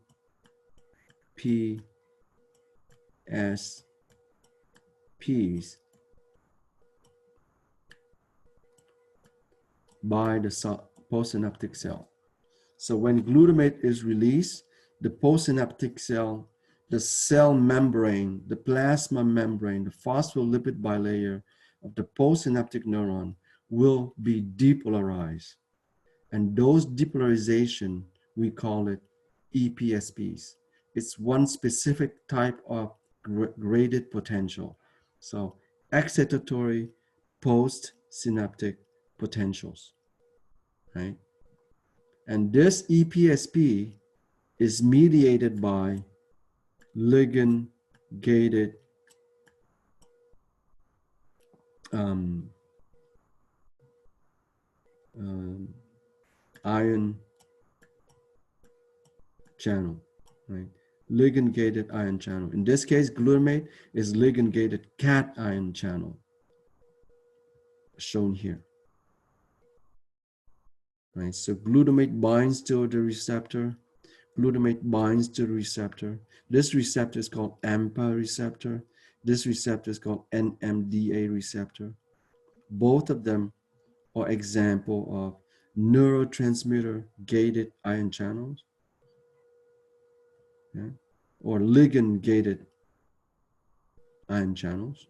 by the postsynaptic cell. So when glutamate is released, the postsynaptic cell, the cell membrane, the plasma membrane, the phospholipid bilayer of the postsynaptic neuron will be depolarized. And those depolarization, we call it EPSPs. It's one specific type of graded potential. So excitatory postsynaptic potentials, right? And this EPSP is mediated by ligand-gated ion channel, right? Ligand-gated ion channel. In this case, glutamate is ligand-gated cation channel, shown here. Right, so glutamate binds to the receptor. Glutamate binds to the receptor. This receptor is called AMPA receptor. This receptor is called NMDA receptor. Both of them are example of neurotransmitter gated ion channels, yeah, or ligand gated ion channels.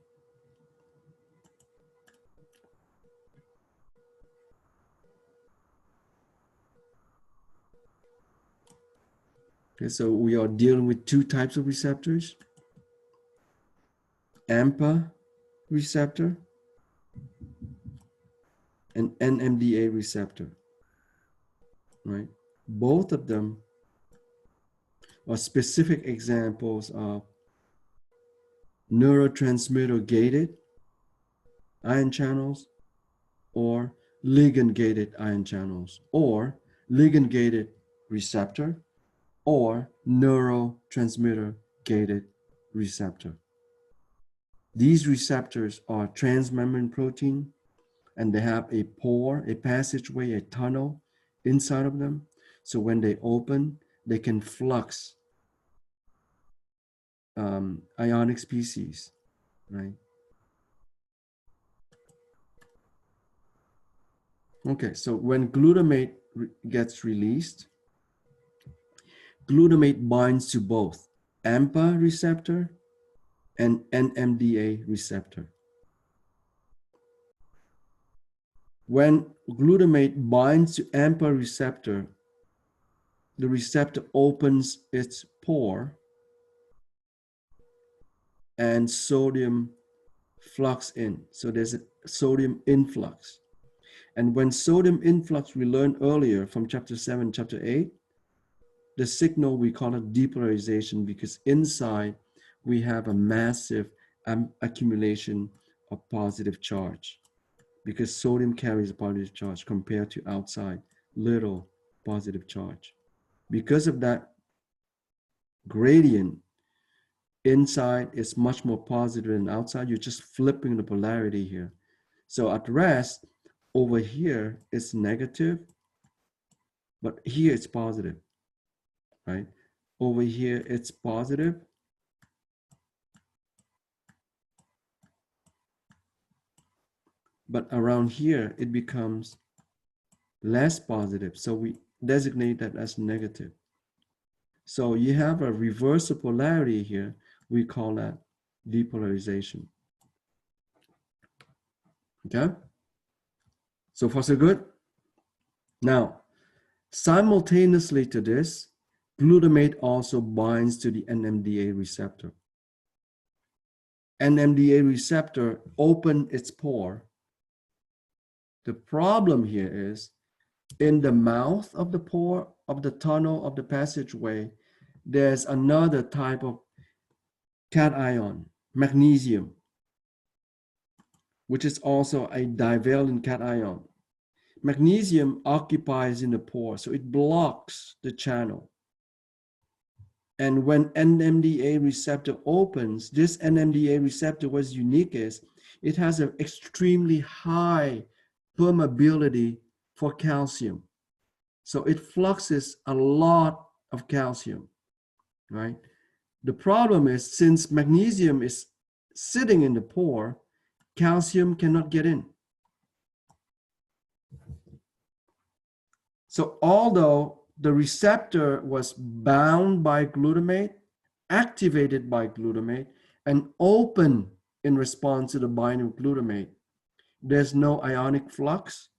Okay, so we are dealing with two types of receptors. AMPA receptor and NMDA receptor, right? Both of them are specific examples of neurotransmitter gated ion channels or ligand gated ion channels or ligand gated receptor or neurotransmitter gated receptor. These receptors are transmembrane protein and they have a pore, a passageway, a tunnel inside of them. So when they open, they can flux ionic species, right? Okay, so when glutamate gets released, glutamate binds to both AMPA receptor and NMDA receptor. When glutamate binds to AMPA receptor, the receptor opens its pore and sodium flux in. So there's a sodium influx. And when sodium influx, we learned earlier from chapter 7, chapter 8, the signal, we call it depolarization because inside we have a massive accumulation of positive charge because sodium carries a positive charge compared to outside, little positive charge. Because of that gradient, inside is much more positive than outside. You're just flipping the polarity here. So at rest, over here it's negative, but here it's positive, right? Over here it's positive, but around here it becomes less positive. So we designate that as negative. So you have a reverse polarity here. We call that depolarization. Okay? So far so good? Now, simultaneously to this, glutamate also binds to the NMDA receptor. NMDA receptor open its pore. The problem here is in the mouth of the pore, of the tunnel, of the passageway, there's another type of cation, magnesium, which is also a divalent cation. Magnesium occupies in the pore, so it blocks the channel. And when NMDA receptor opens, this NMDA receptor, what's unique is it has an extremely high permeability for calcium. So it fluxes a lot of calcium, right? The problem is since magnesium is sitting in the pore, calcium cannot get in. So although the receptor was bound by glutamate, activated by glutamate, and open in response to the binding of glutamate, there's no ionic flux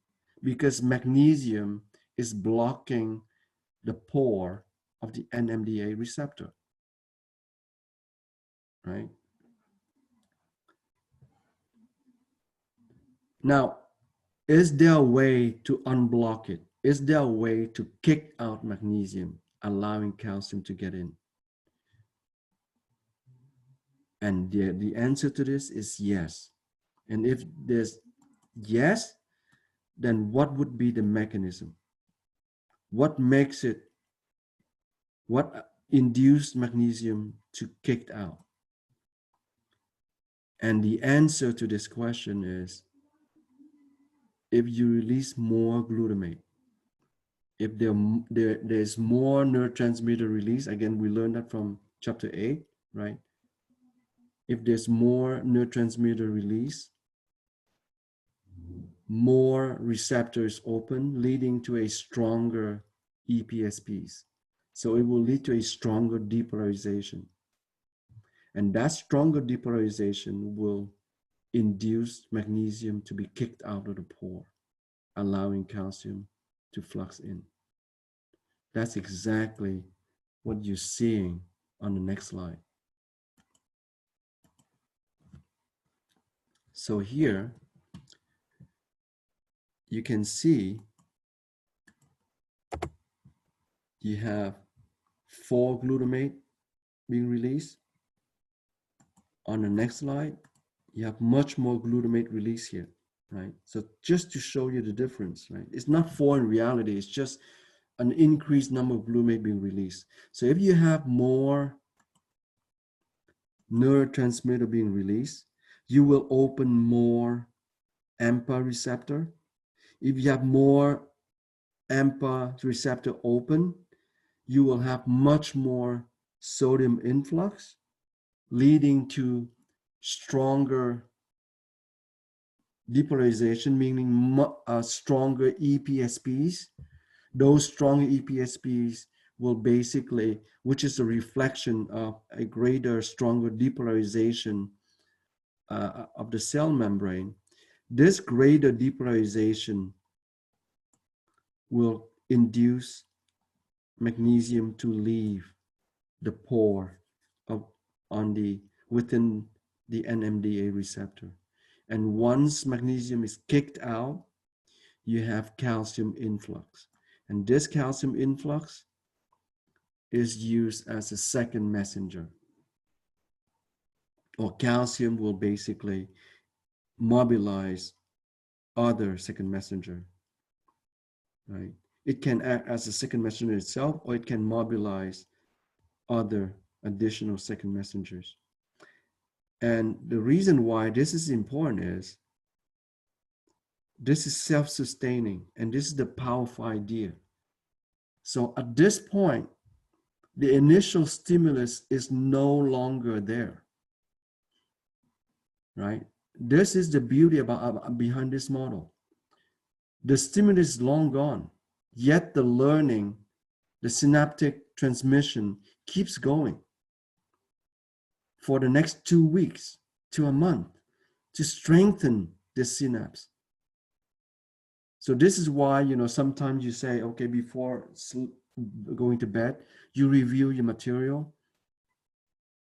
because magnesium is blocking the pore of the NMDA receptor, right? Now, is there a way to unblock it? Is there a way to kick out magnesium, allowing calcium to get in? And the answer to this is yes. And if there's yes, then what would be the mechanism? What makes it, what induced magnesium to kick out? And the answer to this question is if you release more glutamate, if there's more neurotransmitter release, again, we learned that from chapter 8, right? If there's more neurotransmitter release, more receptors open, leading to a stronger EPSPs. So it will lead to a stronger depolarization. And that stronger depolarization will induce magnesium to be kicked out of the pore, allowing calcium to flux in. That's exactly what you're seeing on the next slide. So here, you can see you have 4-glutamate being released. On the next slide, you have much more glutamate release here, right? So just to show you the difference, right? It's not 4 in reality, it's just an increased number of glutamate being released. So if you have more neurotransmitter being released, you will open more AMPA receptor. If you have more AMPA receptor open, you will have much more sodium influx, leading to stronger depolarization, meaning stronger EPSPs. Those stronger EPSPs will basically, which is a reflection of a greater, stronger depolarization of the cell membrane. This greater depolarization will induce magnesium to leave the pore within the NMDA receptor. And once magnesium is kicked out, you have calcium influx. And this calcium influx is used as a second messenger. Or calcium will basically mobilize other second messenger, right? it can act as a second messenger itself, or it can mobilize other additional second messengers. And the reason why this is important is this is self-sustaining, and this is the powerful idea. So at this point, the initial stimulus is no longer there, right? This is the beauty about behind this model. The stimulus is long gone, yet the learning, the synaptic transmission keeps going for the next 2 weeks to a month to strengthen the synapse. So this is why, sometimes you say, okay, before going to bed, you review your material.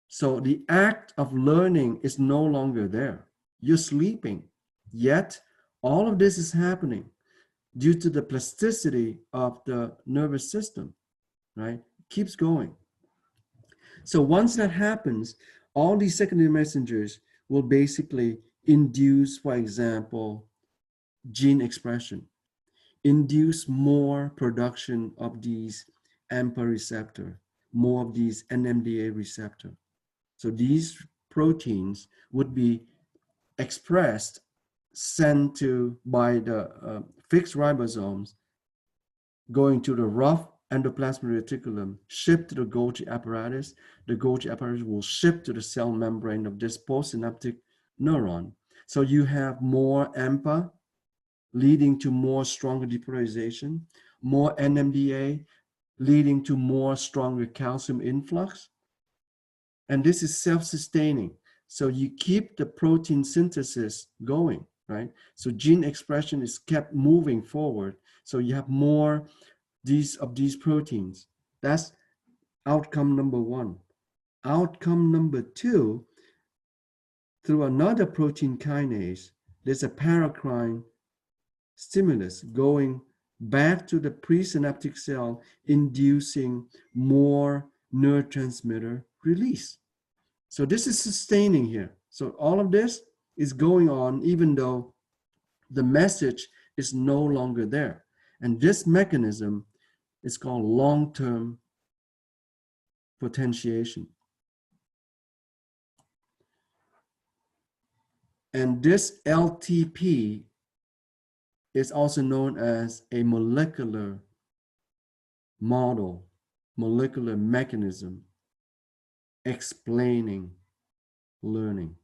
So the act of learning is no longer there. You're sleeping, yet all of this is happening due to the plasticity of the nervous system, right? It keeps going. So once that happens, all these secondary messengers will basically induce, for example, gene expression, induce more production of these AMPA receptor, more of these NMDA receptor. So these proteins would be expressed, sent to by the fixed ribosomes, going to the rough endoplasmic reticulum, shipped to the Golgi apparatus. The Golgi apparatus will ship to the cell membrane of this postsynaptic neuron. So you have more AMPA, leading to more stronger depolarization, more NMDA, leading to more stronger calcium influx. And this is self-sustaining. So you keep the protein synthesis going, right? So gene expression is kept moving forward. So you have more of these proteins. That's outcome number one. Outcome number two, through another protein kinase, there's a paracrine stimulus going back to the presynaptic cell, inducing more neurotransmitter release. So this is sustaining here. So all of this is going on even though the message is no longer there. And this mechanism is called long-term potentiation. And this LTP is also known as a molecular model, molecular mechanism explaining learning.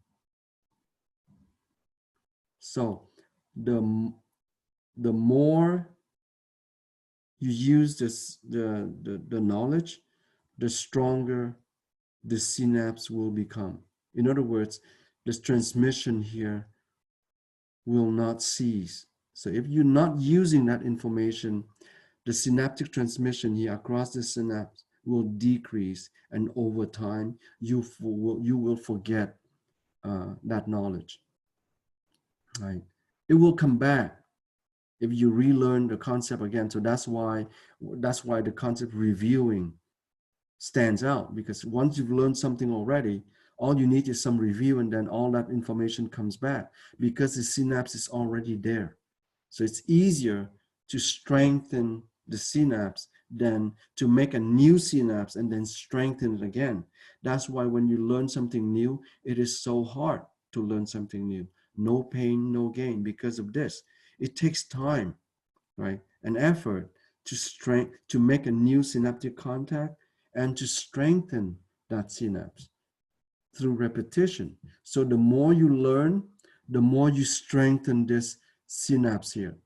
So the more you use the knowledge, the stronger the synapse will become. In other words, this transmission here will not cease. So if you're not using that information, the synaptic transmission here across the synapse will decrease, and over time you will forget that knowledge, right? It will come back if you relearn the concept again. So that's why the concept reviewing stands out, because once you've learned something already, all you need is some review, and then all that information comes back because the synapse is already there. So it's easier to strengthen the synapse than to make a new synapse and then strengthen it again. That's why when you learn something new, it is so hard to learn something new. No pain, no gain because of this. It takes time, right, and effort to make a new synaptic contact and to strengthen that synapse through repetition. So the more you learn, the more you strengthen this synapse here.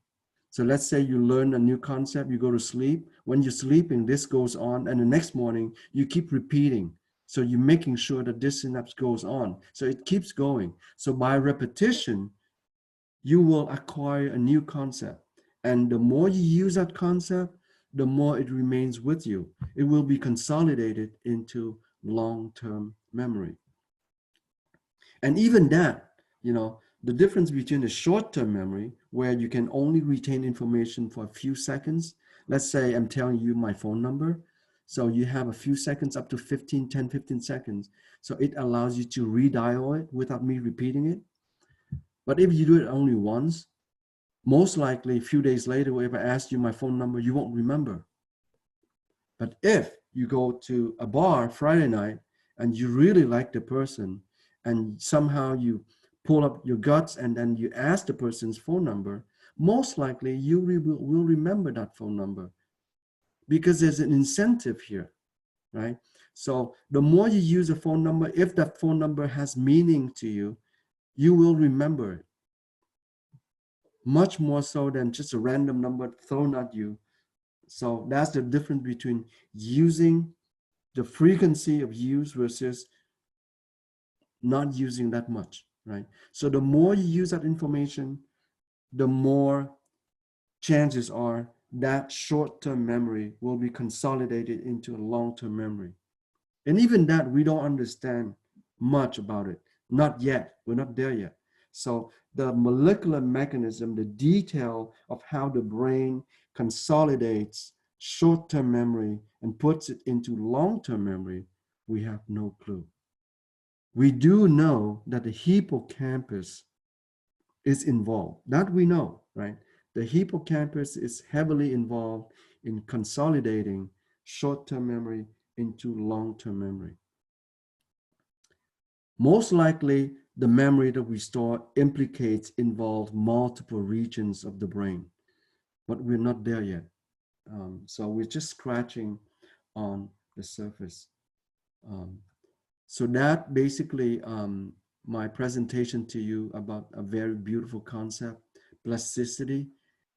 So let's say you learn a new concept, you go to sleep. When you're sleeping, this goes on, and the next morning you keep repeating. So you're making sure that this synapse goes on. So it keeps going. So by repetition, you will acquire a new concept. And the more you use that concept, the more it remains with you. It will be consolidated into long-term memory. And even that, the difference between the short-term memory, where you can only retain information for a few seconds. Let's say I'm telling you my phone number. So you have a few seconds, up to 10, 15 seconds. So it allows you to redial it without me repeating it. But if you do it only once, most likely a few days later, if I ask you my phone number, you won't remember. But if you go to a bar Friday night and you really like the person and somehow you pull up your guts and then you ask the person's phone number, most likely you will remember that phone number because there's an incentive here, right? So the more you use a phone number, if that phone number has meaning to you, you will remember it. Much more so than just a random number thrown at you. So that's the difference between using the frequency of use versus not using that much, right? So the more you use that information, the more chances are that short-term memory will be consolidated into a long-term memory. And even that, we don't understand much about it. Not yet. We're not there yet. So the molecular mechanism, the detail of how the brain consolidates short-term memory and puts it into long-term memory, we have no clue. We do know that the hippocampus is involved. That we know, right? The hippocampus is heavily involved in consolidating short-term memory into long-term memory. Most likely, the memory that we store involve multiple regions of the brain, but we're not there yet. So we're just scratching on the surface. So that basically my presentation to you about a very beautiful concept, plasticity,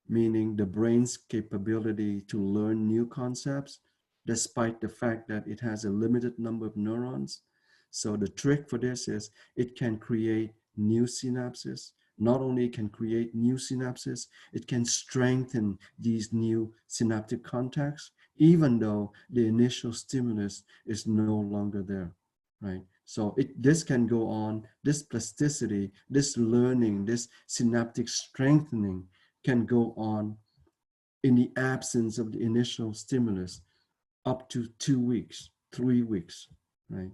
meaning the brain's capability to learn new concepts, despite the fact that it has a limited number of neurons. So the trick for this is it can create new synapses. Not only can create new synapses, it can strengthen these new synaptic contacts, even though the initial stimulus is no longer there, right? So this can go on, this plasticity, this learning, this synaptic strengthening can go on in the absence of the initial stimulus up to 2 weeks, 3 weeks, right?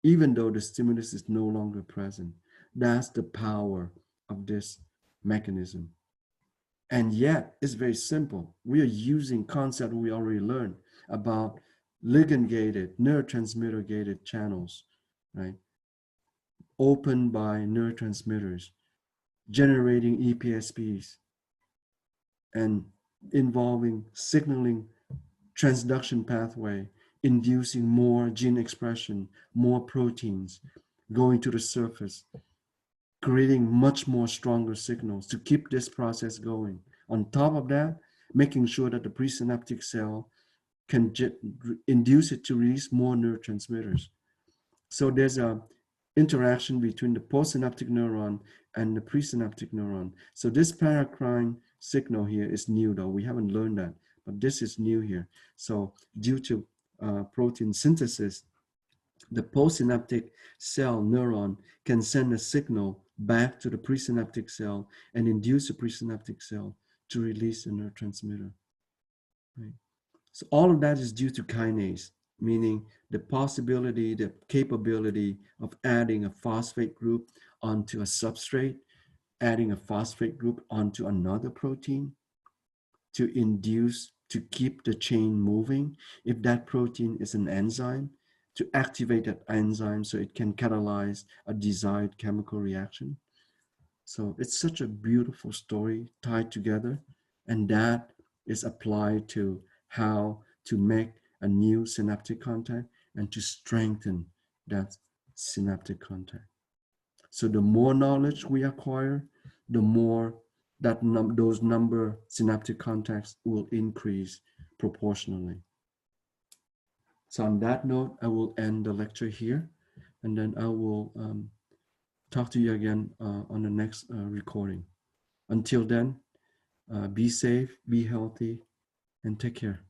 Even though the stimulus is no longer present. That's the power of this mechanism. And yet, it's very simple. We are using concept we already learned about ligand-gated, neurotransmitter-gated channels, right? Opened by neurotransmitters, generating EPSPs, and involving signaling transduction pathway, inducing more gene expression, more proteins going to the surface, creating much more stronger signals to keep this process going. On top of that, making sure that the presynaptic cell can induce it to release more neurotransmitters. So there's a interaction between the postsynaptic neuron and the presynaptic neuron. So this paracrine signal here is new though. We haven't learned that, but this is new here. So due to protein synthesis, the postsynaptic cell neuron can send a signal back to the presynaptic cell and induce the presynaptic cell to release a neurotransmitter. Right? So all of that is due to kinase, meaning the possibility, the capability of adding a phosphate group onto a substrate, adding a phosphate group onto another protein to induce, to keep the chain moving. If that protein is an enzyme, to activate that enzyme so it can catalyze a desired chemical reaction. So it's such a beautiful story tied together, and that is applied to how to make a new synaptic contact and to strengthen that synaptic contact. So the more knowledge we acquire, the more that those number synaptic contacts will increase proportionally. So on that note, I will end the lecture here, and then I will talk to you again on the next recording. Until then, be safe, be healthy, and take care.